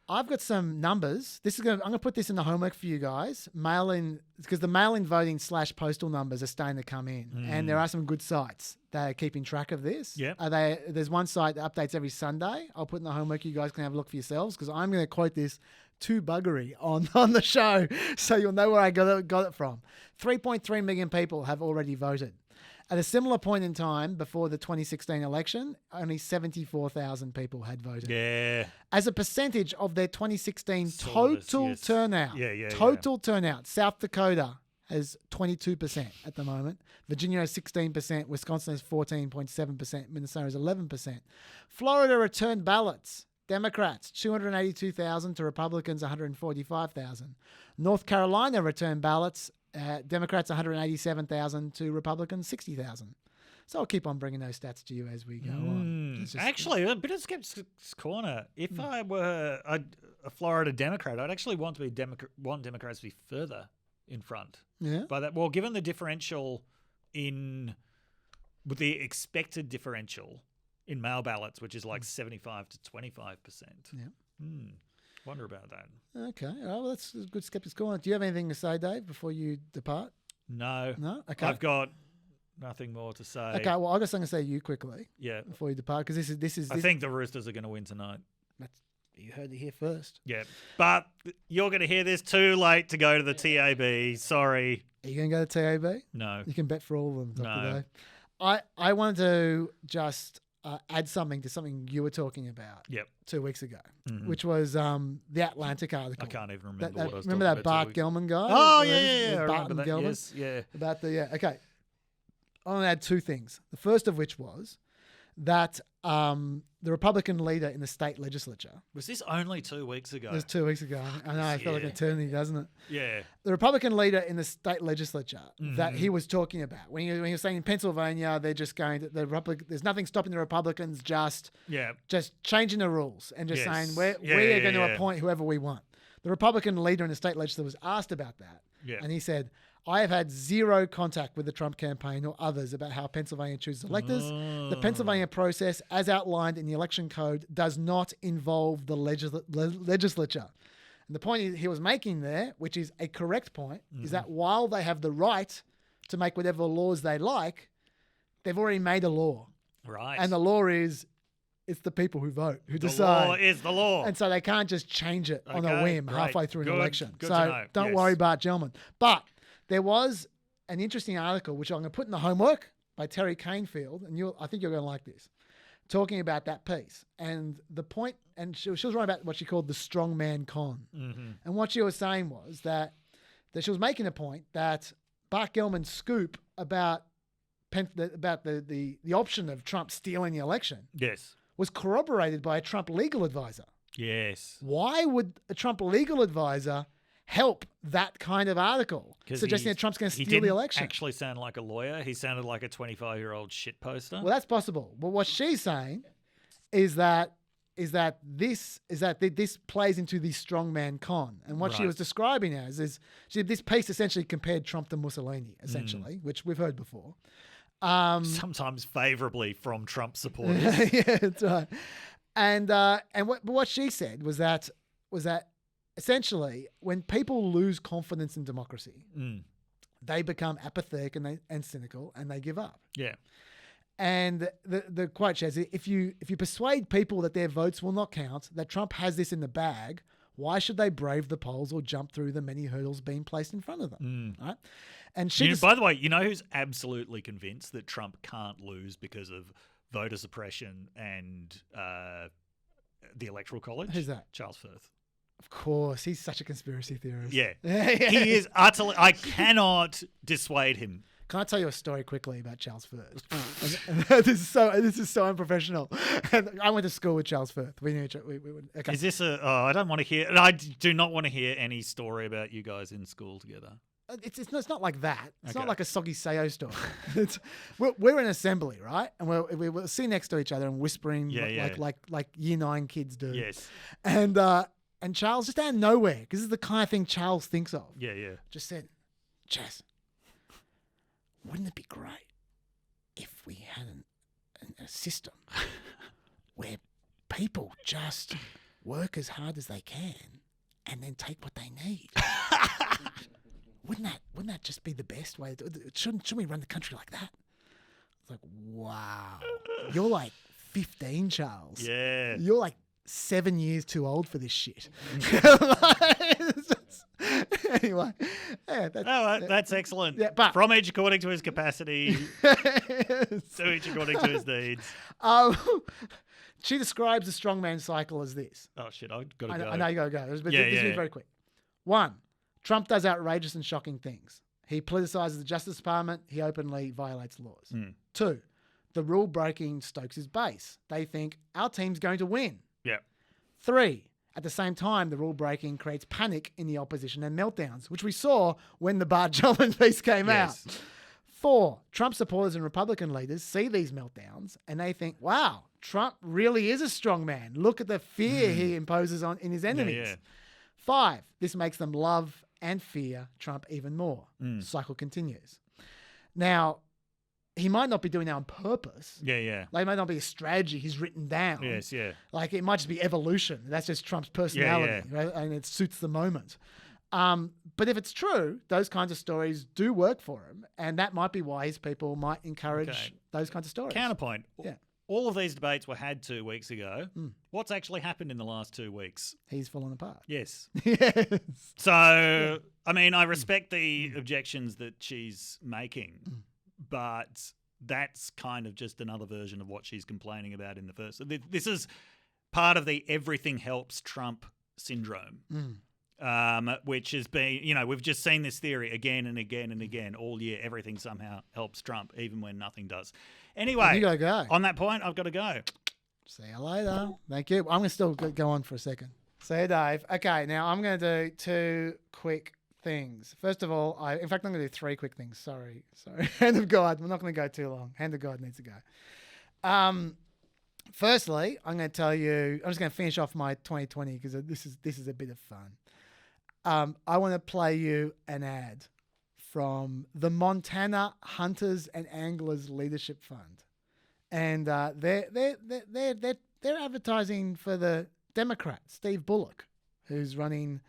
I've got some numbers. I'm going to put this in the homework for you guys. Because the mail-in voting / postal numbers are starting to come in, and there are some good sites that are keeping track of this. Yeah. There's one site that updates every Sunday. I'll put in the homework. You guys can have a look for yourselves because I'm going to quote this to buggery on the show, so you'll know where I got it from. 3.3 million people have already voted. At a similar point in time before the 2016 election, only 74,000 people had voted. Yeah. As a percentage of their 2016 total turnout, turnout, South Dakota has 22% at the moment. Virginia has 16%. Wisconsin has 14.7%. Minnesota has 11%. Florida returned ballots. Democrats, 282,000 to Republicans, 145,000. North Carolina returned ballots. Democrats, 187,000 to Republicans, 60,000. So I'll keep on bringing those stats to you as we go on. Actually, a bit of Skeptics Corner. If I were a Florida Democrat, I'd actually want Democrats to be further in front. Yeah. By that, well, given the differential with the expected differential in mail ballots, which is like 75 to 25%. Yeah. Wonder about that. Okay. Well, that's a good Skeptics Corner. Do you have anything to say, Dave, before you depart? No. No? Okay. I've got nothing more to say. Okay. Well, I've got something to say to you quickly. Yeah. Before you depart, because this is. I think the Roosters are going to win tonight. You heard it here first. Yeah. But you're going to hear this too late to go to the TAB. Sorry. Are you going to go to TAB? No. You can bet for all of them, Dr. No. Dave. I wanted to just add something to something you were talking about 2 weeks ago, which was the Atlantic article. I can't even remember what I was remember talking that Bart Gelman guy? Oh, yeah. Bart and Gelman. Yes, yeah. About okay. I want to add two things. The first of which was that the Republican leader in the state legislature. Was this only 2 weeks ago? It was 2 weeks ago. I know, I felt like an eternity, doesn't it? Yeah. The Republican leader in the state legislature that he was talking about, when he was saying in Pennsylvania, they're just going to, there's nothing stopping the Republicans just changing the rules and just saying, we are going to appoint whoever we want. The Republican leader in the state legislature was asked about that. Yeah. And he said, I have had zero contact with the Trump campaign or others about how Pennsylvania chooses electors. The Pennsylvania process, as outlined in the election code, does not involve the legislature. And the point he was making there, which is a correct point, is that while they have the right to make whatever laws they like, they've already made a law. Right. And the law is, it's the people who vote, who decide. The law is the law. And so they can't just change it on a whim halfway through an election. Good so to know. don't worry, Bart Gellman. But there was an interesting article, which I'm going to put in the homework, by Terry Canfield, and I think you're going to like this, talking about that piece. And the point, and she was writing about what she called the strongman con. And what she was saying was that she was making a point that Bart Gellman's scoop about the option of Trump stealing the election was corroborated by a Trump legal advisor. Yes. Why would a Trump legal advisor help that kind of article suggesting that Trump's going to steal the election? He didn't actually sound like a lawyer. He sounded like a 25-year-old shit poster. Well, that's possible. But what she's saying is that this plays into the strongman con. And what she was describing as is this piece essentially compared Trump to Mussolini, essentially, which we've heard before. Sometimes favorably from Trump supporters. Yeah, that's right. And what she said was that essentially when people lose confidence in democracy, they become apathetic and cynical, and they give up. Yeah. And the quote says, if you persuade people that their votes will not count, that Trump has this in the bag, why should they brave the polls or jump through the many hurdles being placed in front of them? Right? And by the way, you know who's absolutely convinced that Trump can't lose because of voter suppression and the Electoral College? Who's that? Charles Firth. Of course, he's such a conspiracy theorist. Yeah. He is utterly... I cannot dissuade him. Can I tell you a story quickly about Charles Firth? This is so unprofessional. I went to school with Charles Firth. Okay. Is this I don't want to hear... I do not want to hear any story about you guys in school together. It's not like that. It's not like a Soggy Sayo story. We're in assembly, right? And we'll sit next to each other and whispering like year 9 kids do. Yes. And Charles, just out of nowhere, because this is the kind of thing Charles thinks of. Yeah. Just said, Chaz, wouldn't it be great if we had a system where people just work as hard as they can and then take what they need? Wouldn't that just be the best way to do it? Shouldn't we run the country like that? It's like, wow. You're like 15, Charles. Yeah. You're like 7 years too old for this shit. Anyway, yeah, that's excellent. Yeah, but from each according to his capacity, to each according to his needs. She describes the strongman cycle as this. Oh shit, I've got to go. I know you got to go. This is very quick. 1, Trump does outrageous and shocking things. He politicizes the Justice Department. He openly violates laws. 2, the rule breaking stokes his base. They think our team's going to win. Yeah. 3, at the same time, the rule breaking creates panic in the opposition and meltdowns, which we saw when the Bart Gellman piece came out. 4, Trump supporters and Republican leaders see these meltdowns and they think, wow, Trump really is a strong man. Look at the fear he imposes in his enemies. Yeah. 5, this makes them love and fear Trump even more. Cycle continues. Now, he might not be doing that on purpose. Yeah. Like, it might not be a strategy he's written down. Yes, yeah. Like, it might just be evolution. That's just Trump's personality, right? And it suits the moment. But if it's true, those kinds of stories do work for him, and that might be why his people might encourage those kinds of stories. Counterpoint. Yeah. All of these debates were had 2 weeks ago. What's actually happened in the last 2 weeks? He's fallen apart. Yes. Yes. So, I mean, I respect the objections that she's making, but that's kind of just another version of what she's complaining about in the first. This is part of the everything helps Trump syndrome, which has been, we've just seen this theory again and again and again all year. Everything somehow helps Trump, even when nothing does. Anyway, you gotta go. On that point, I've got to go. See you later. Thank you. I'm going to still go on for a second. See you, Dave. Okay, now I'm going to do 2 quick things. First of all, I'm going to do 3 quick things. Sorry. Hand of God. We're not going to go too long. Hand of God needs to go. Firstly, I'm going to tell you, I'm just going to finish off my 2020 because this is a bit of fun. I want to play you an ad from the Montana Hunters and Anglers Leadership Fund, and they're advertising for the Democrat Steve Bullock, who's running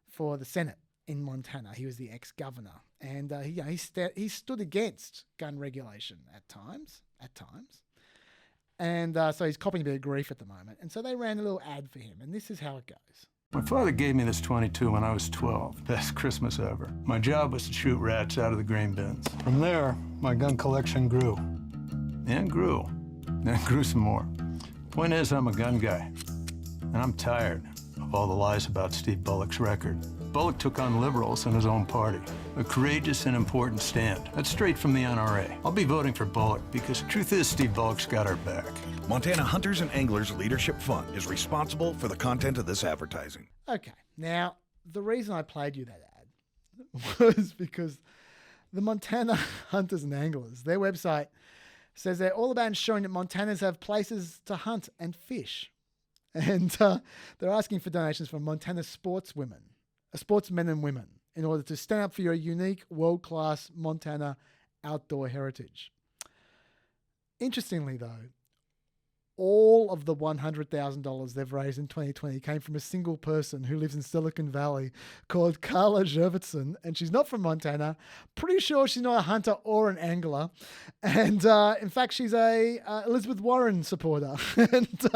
for the Senate in Montana. He was the ex-governor, and he stood against gun regulation at times, and so he's copping a bit of grief at the moment. And so they ran a little ad for him, and this is how it goes. My father gave me this .22 when I was 12. Best Christmas ever. My job was to shoot rats out of the grain bins. From there, my gun collection grew. And grew. And grew some more. Point is, I'm a gun guy. And I'm tired of all the lies about Steve Bullock's record. Bullock took on liberals in his own party. A courageous and important stand. That's straight from the NRA. I'll be voting for Bullock because the truth is Steve Bullock's got our back. Montana Hunters and Anglers Leadership Fund is responsible for the content of this advertising. Okay, now the reason I played you that ad was because the Montana Hunters and Anglers, their website says they're all about ensuring that Montanans have places to hunt and fish. And they're asking for donations from Montana sportsmen and women in order to stand up for your unique, world-class Montana outdoor heritage. Interestingly, though, all of the $100,000 they've raised in 2020 came from a single person who lives in Silicon Valley called Carla Jurvetson, and she's not from Montana. Pretty sure she's not a hunter or an angler. And in fact, she's a Elizabeth Warren supporter. And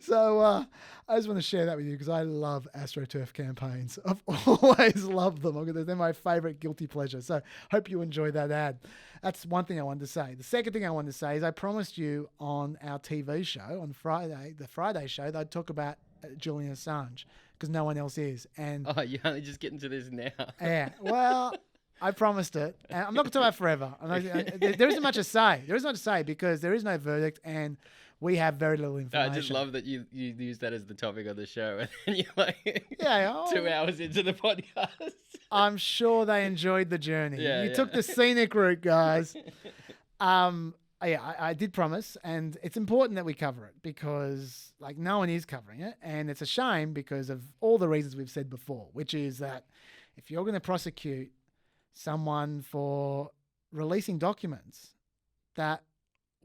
so I just want to share that with you because I love AstroTurf campaigns. I've always loved them. They're my favorite guilty pleasure. So hope you enjoyed that ad. That's one thing I wanted to say. The second thing I wanted to say is I promised you on our TV show on Friday, the Friday show, that I'd talk about Julian Assange because no one else is. And you're only just getting to this now. Yeah, well, I promised it. And I'm not going to talk about it forever. There isn't much to say. There isn't much to say because there is no verdict and we have very little information. I just love that you use that as the topic of the show and then you're like 2 hours into the podcast. I'm sure they enjoyed the journey. You took the scenic route, guys. I did promise, and it's important that we cover it because no one is covering it, and it's a shame because of all the reasons we've said before, which is that if you're going to prosecute someone for releasing documents that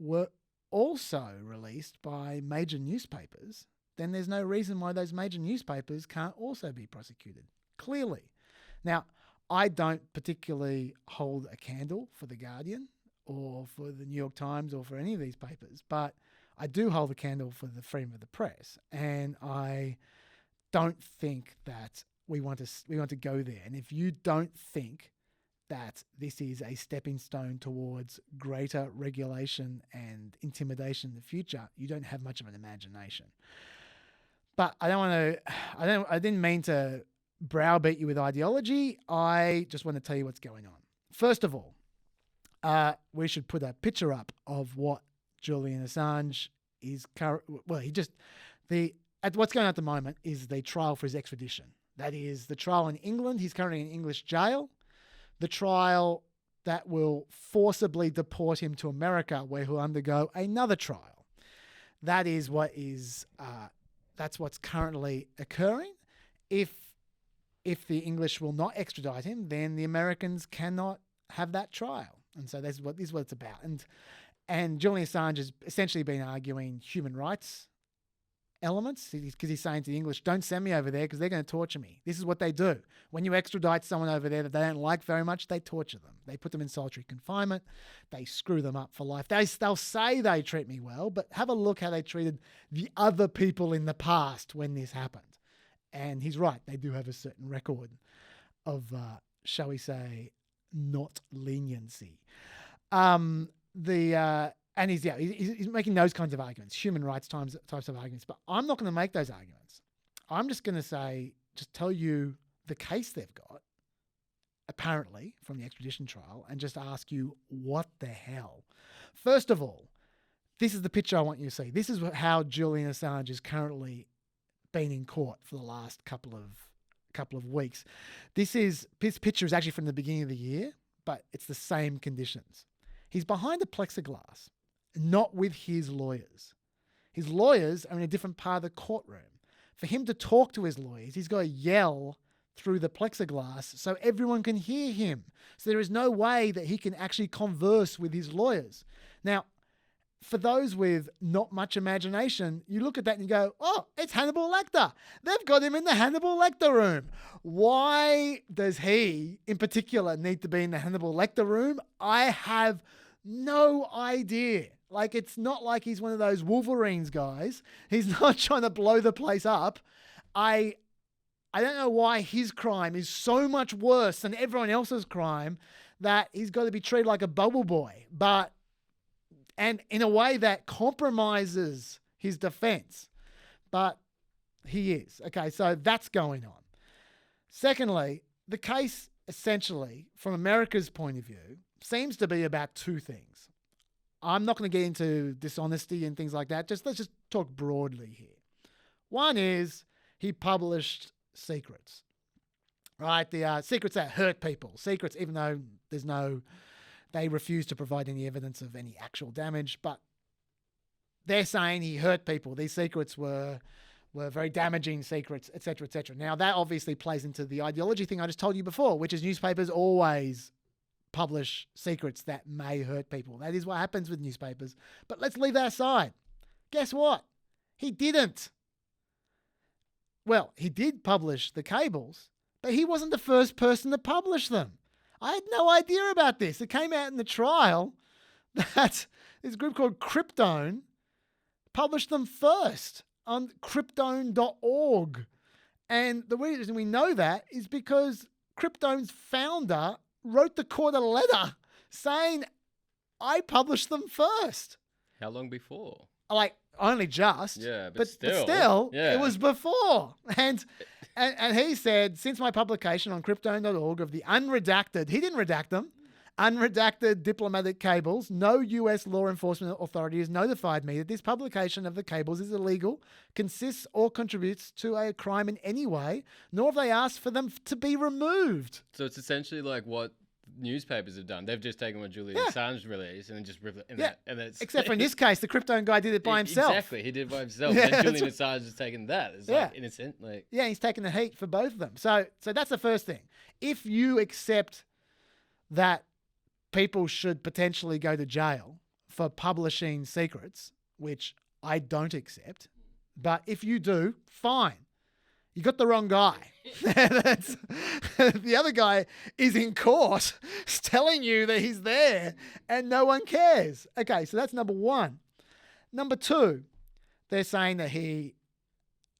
were also released by major newspapers, then there's no reason why those major newspapers can't also be prosecuted, clearly. Now, I don't particularly hold a candle for The Guardian or for the New York Times or for any of these papers, but I do hold a candle for the freedom of the press, and I don't think that we want to go there. And if you don't think that this is a stepping stone towards greater regulation and intimidation in the future, you don't have much of an imagination. But I didn't mean to browbeat you with ideology. I just want to tell you what's going on. First of all, we should put a picture up of what Julian Assange is what's going on at the moment is the trial for his extradition. That is the trial in England. He's currently in English jail. The trial that will forcibly deport him to America, where he'll undergo another trial. That is that's what's currently occurring. If the English will not extradite him, then the Americans cannot have that trial. And so this is what it's about. And Julian Assange has essentially been arguing human rights elements because he's saying to the English, don't send me over there because they're going to torture me. This is what they do. When you extradite someone over there that they don't like very much, they torture them. They put them in solitary confinement. They screw them up for life. They'll say they treat me well, but have a look how they treated the other people in the past when this happened. And he's right. They do have a certain record of, shall we say, not leniency. And he's making those kinds of arguments, human rights types of arguments. But I'm not going to make those arguments. I'm just going to tell you the case they've got, apparently, from the extradition trial, and just ask you, what the hell? First of all, this is the picture I want you to see. This is how Julian Assange is currently been in court for the last couple of weeks. This picture is actually from the beginning of the year, but it's the same conditions. He's behind a plexiglass, not with his lawyers. His lawyers are in a different part of the courtroom. For him to talk to his lawyers, he's got to yell through the plexiglass so everyone can hear him. So there is no way that he can actually converse with his lawyers. Now, for those with not much imagination, you look at that and you go, oh, it's Hannibal Lecter. They've got him in the Hannibal Lecter room. Why does he, in particular, need to be in the Hannibal Lecter room? I have no idea. Like, it's not like he's one of those Wolverines guys. He's not trying to blow the place up. I don't know why his crime is so much worse than everyone else's crime that he's got to be treated like a bubble boy. And in a way that compromises his defense. But he is. Okay, so that's going on. Secondly, the case essentially, from America's point of view, seems to be about two things. I'm not going to get into dishonesty and things like that. Let's just talk broadly here. One is he published secrets, right? The secrets that hurt people. Secrets, even though they refuse to provide any evidence of any actual damage, but they're saying he hurt people. These secrets were very damaging secrets, etc., etc. Now, that obviously plays into the ideology thing I just told you before, which is newspapers always publish secrets that may hurt people. That is what happens with newspapers. But let's leave that aside. Guess what? He didn't. Well, he did publish the cables, but he wasn't the first person to publish them. I had no idea about this. It came out in the trial that this group called Krypton published them first on krypton.org. And the reason we know that is because Krypton's founder wrote the court a letter saying, I published them first. How long before? Like, only just. Yeah, but still, yeah. It was before. And he said, since my publication on krypton.org of the unredacted, he didn't redact them, unredacted diplomatic cables, no US law enforcement authority has notified me that this publication of the cables is illegal, consists or contributes to a crime in any way, nor have they asked for them to be removed. So it's essentially like what newspapers have done. They've just taken what Julian Assange released and then just ripped it. Except for in this case, the Krypton guy did it by himself. Exactly, he did it by himself. And Julian Assange has taken that. It's like innocent. Yeah, he's taken the heat for both of them. So that's the first thing. If you accept that people should potentially go to jail for publishing secrets, which I don't accept, but if you do, fine. You got the wrong guy. The other guy is in court telling you that he's there and no one cares. Okay, so that's number one. Number two, they're saying that he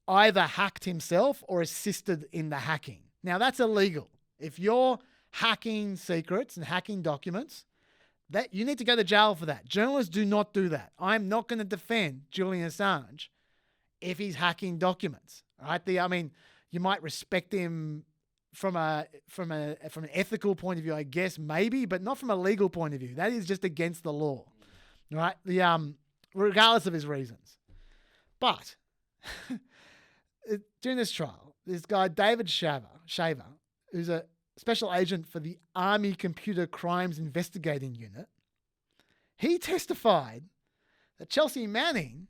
either hacked himself or assisted in the hacking. Now, that's illegal. If you're hacking secrets and hacking documents, that you need to go to jail for that. Journalists do not do that. I'm not going to defend Julian Assange if he's hacking documents. Right? You might respect him from an ethical point of view, I guess, maybe, but not from a legal point of view. That is just against the law, right? Regardless of his reasons. But during this trial, this guy David Shaver, who's a special agent for the Army Computer Crimes Investigating Unit, he testified that Chelsea Manning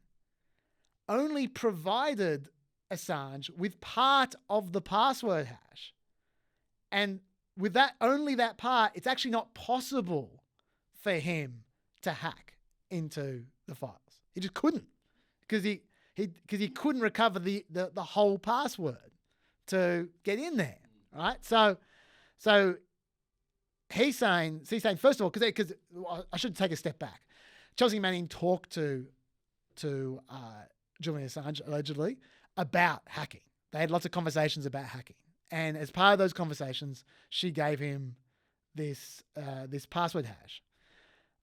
only provided Assange with part of the password hash. And with that, only that part, it's actually not possible for him to hack into the files. He just couldn't, because he couldn't recover the whole password to get in there. Right? So he's saying first of all, because I should take a step back. Chelsea Manning talked to Julian Assange allegedly about hacking. They had lots of conversations about hacking. And as part of those conversations, she gave him this password hash.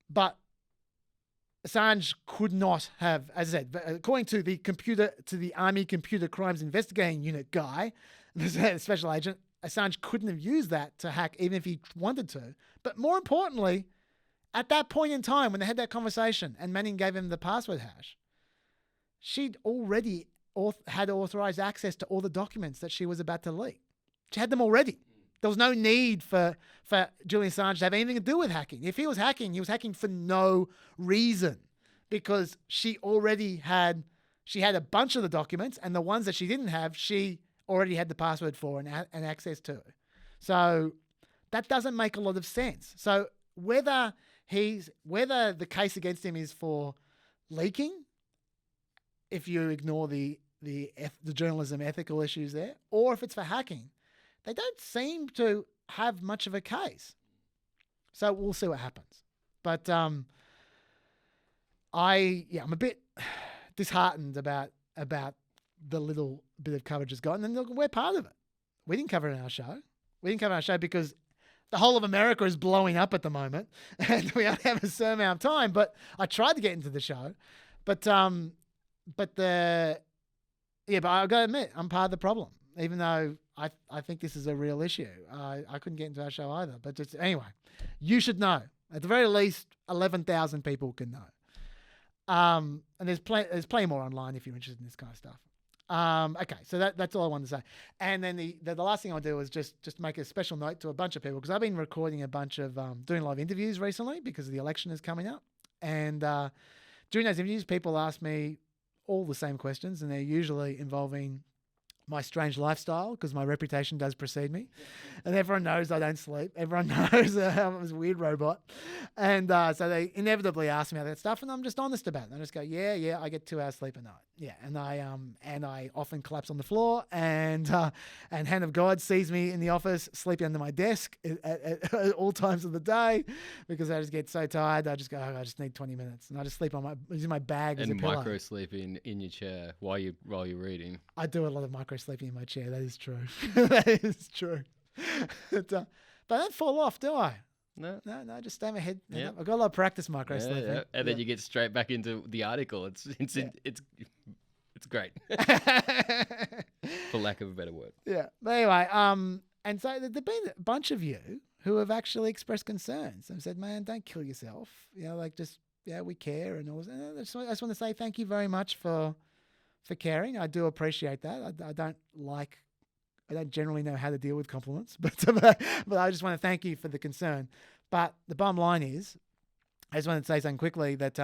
But Assange could not have, as I said, according to the Army Computer Crimes Investigating Unit guy, the special agent, Assange couldn't have used that to hack even if he wanted to. But more importantly, at that point in time when they had that conversation and Manning gave him the password hash, she'd already had authorized access to all the documents that she was about to leak. She had them already. There was no need for Julian Assange to have anything to do with hacking. If he was hacking for no reason, because she had a bunch of the documents, and the ones that she didn't have, she already had the password for and access to. So that doesn't make a lot of sense. So whether the case against him is for leaking, if you ignore the journalism ethical issues there, or if it's for hacking, they don't seem to have much of a case. So we'll see what happens. But I'm a bit disheartened about the little bit of coverage it's gotten, and look, we're part of it. We didn't cover it in our show. We didn't cover it in our show because the whole of America is blowing up at the moment, and we only have a certain amount of time. But I tried to get into the show, but I've got to admit, I'm part of the problem, even though I think this is a real issue. I couldn't get into our show either. But just anyway, you should know. At the very least, 11,000 people can know. And there's plenty more online if you're interested in this kind of stuff. Okay, so that's all I wanted to say. And then the last thing I'll do is just make a special note to a bunch of people, because I've been recording a bunch of doing a lot of interviews recently because the election is coming up. And during those interviews, people ask me all the same questions, and they're usually involving my strange lifestyle, because my reputation does precede me. And everyone knows I don't sleep. Everyone knows I'm a weird robot. And so they inevitably ask me about that stuff, and I'm just honest about it. I just go, yeah, I get 2 hours sleep a night. Yeah, and I often collapse on the floor, and Hand of God sees me in the office sleeping under my desk at all times of the day, because I just get so tired. I just go, I just need 20 minutes, and I just sleep using my bag as a pillow. And micro sleeping in your chair while you're reading. I do a lot of micro sleeping in my chair. That is true. That is true. But I don't fall off, do I? No, just stay my head. Yeah. I've got a lot of practice micro sleeping. Yeah. And then you get straight back into the article. It's great. For lack of a better word. Yeah. But anyway, and so there've been a bunch of you who have actually expressed concerns and said, man, don't kill yourself. We care and all this. And I just want to say thank you very much for caring. I do appreciate that. I don't generally know how to deal with compliments, but I just want to thank you for the concern. But the bottom line is, I just wanted to say something quickly, that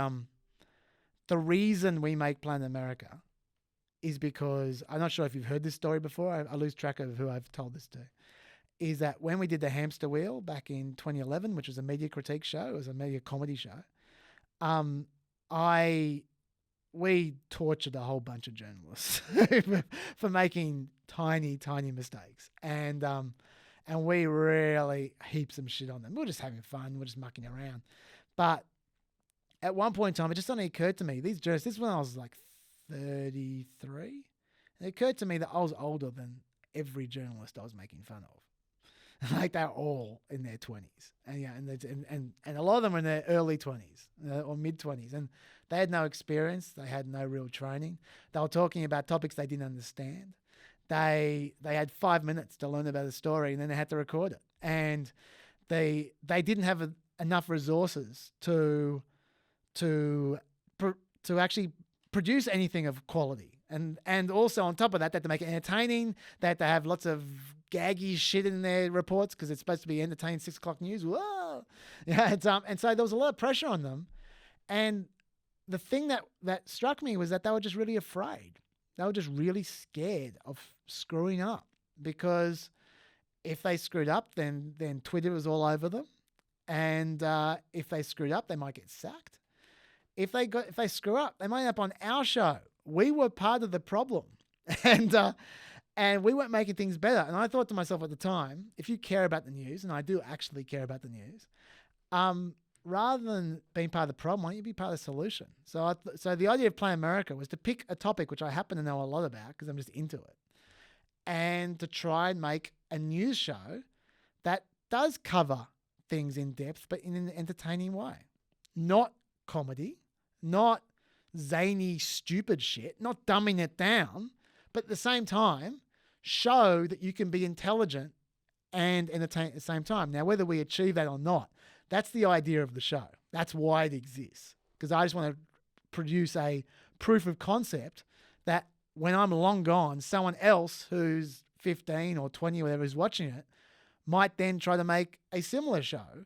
the reason we make Planet America is because, I'm not sure if you've heard this story before, I lose track of who I've told this to, is that when we did the Hamster Wheel back in 2011, which was a media critique show, it was a media comedy show, we tortured a whole bunch of journalists for making tiny mistakes, and we really heaped some shit on them. We were just having fun, we're just mucking around. But at one point in time, it just suddenly occurred to me, these journalists, this is when I was like 33, it occurred to me that I was older than every journalist I was making fun of. Like, they're all in their 20s, and a lot of them were in their early 20s or mid 20s, and they had no experience. They had no real training. They were talking about topics they didn't understand. They had 5 minutes to learn about a story, and then they had to record it. And they didn't have enough resources to actually produce anything of quality. And also on top of that, they had to make it entertaining. They had to have lots of gaggy shit in their reports because it's supposed to be entertaining 6 o'clock news. Whoa! Yeah, and so there was a lot of pressure on them. And the thing that struck me was that they were just really afraid. They were just really scared of screwing up, because if they screwed up, then Twitter was all over them. And if they screwed up, they might get sacked. If they screw up, they might end up on our show. We were part of the problem. And we weren't making things better. And I thought to myself at the time, if you care about the news, and I do actually care about the news, rather than being part of the problem, why don't you be part of the solution? So the idea of Planet America was to pick a topic which I happen to know a lot about because I'm just into it, and to try and make a news show that does cover things in depth, but in an entertaining way. Not comedy, not zany, stupid shit, not dumbing it down, but at the same time, show that you can be intelligent and entertain at the same time. Now, whether we achieve that or not, that's the idea of the show. That's why it exists. Because I just want to produce a proof of concept that when I'm long gone, someone else who's 15 or 20 or whatever is watching it might then try to make a similar show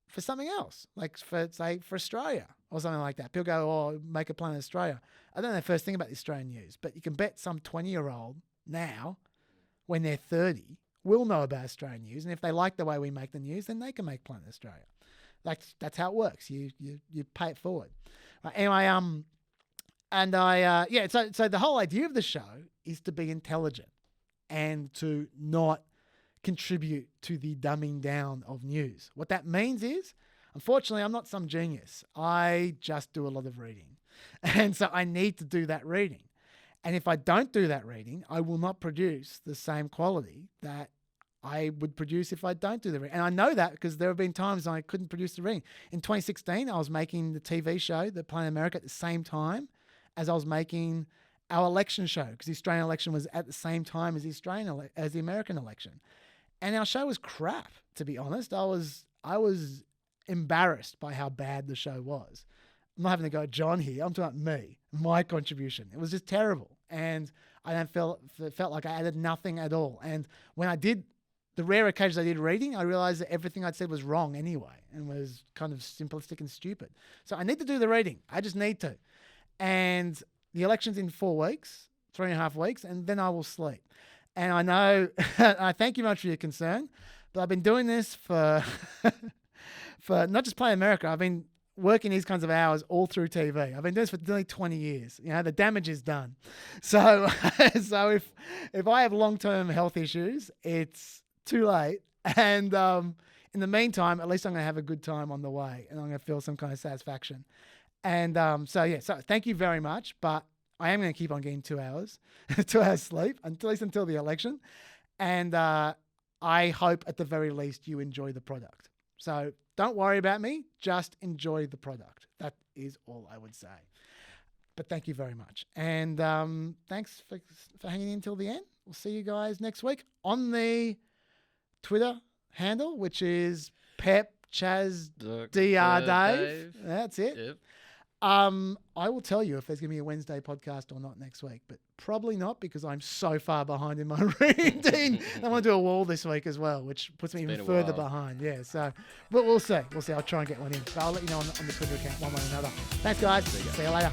for something else, like for Australia or something like that. People go, oh, make a Planet Australia. I don't know the first thing about the Australian news, but you can bet some 20-year-old now when they're 30 will know about Australian news, and if they like the way we make the news, then they can make Planet Australia. That's how it works. You pay it forward. Anyway, so the whole idea of the show is to be intelligent and to not contribute to the dumbing down of news. What that means is, unfortunately, I'm not some genius. I just do a lot of reading. And so I need to do that reading. And if I don't do that reading, I will not produce the same quality that I would produce if I don't do the reading. And I know that because there have been times I couldn't produce the reading. In 2016, I was making the TV show, The Planet America, at the same time as I was making our election show, because the Australian election was at the same time as the American election. And our show was crap, to be honest. I was embarrassed by how bad the show was. I'm not having to go John here. I'm talking about me, my contribution. It was just terrible. And I felt like I added nothing at all. And when I did, the rare occasions I did reading, I realized that everything I'd said was wrong anyway and was kind of simplistic and stupid. So I need to do the reading. I just need to. And the election's in 4 weeks, 3.5 weeks, and then I will sleep. And I know, I thank you much for your concern, but I've been doing this for not just Play America. I've been working these kinds of hours all through TV. I've been doing this for nearly 20 years. You know, the damage is done. So if I have long-term health issues, it's too late. And in the meantime, at least I'm going to have a good time on the way, and I'm going to feel some kind of satisfaction. And so thank you very much. But I am going to keep on getting 2 hours, 2 hours sleep, at least until the election. And I hope at the very least you enjoy the product. So don't worry about me, just enjoy the product. That is all I would say. But thank you very much. And thanks for hanging in till the end. We'll see you guys next week on the Twitter handle, which is PEP Chaz Dr. Dave. That's it. Yep. I will tell you if there's going to be a Wednesday podcast or not next week, but probably not because I'm so far behind in my reading. I want to do a wall this week as well, which puts me even further behind. Yeah, so, but we'll see. I'll try and get one in. But I'll let you know on the Twitter account one way or another. Thanks, guys. See you later.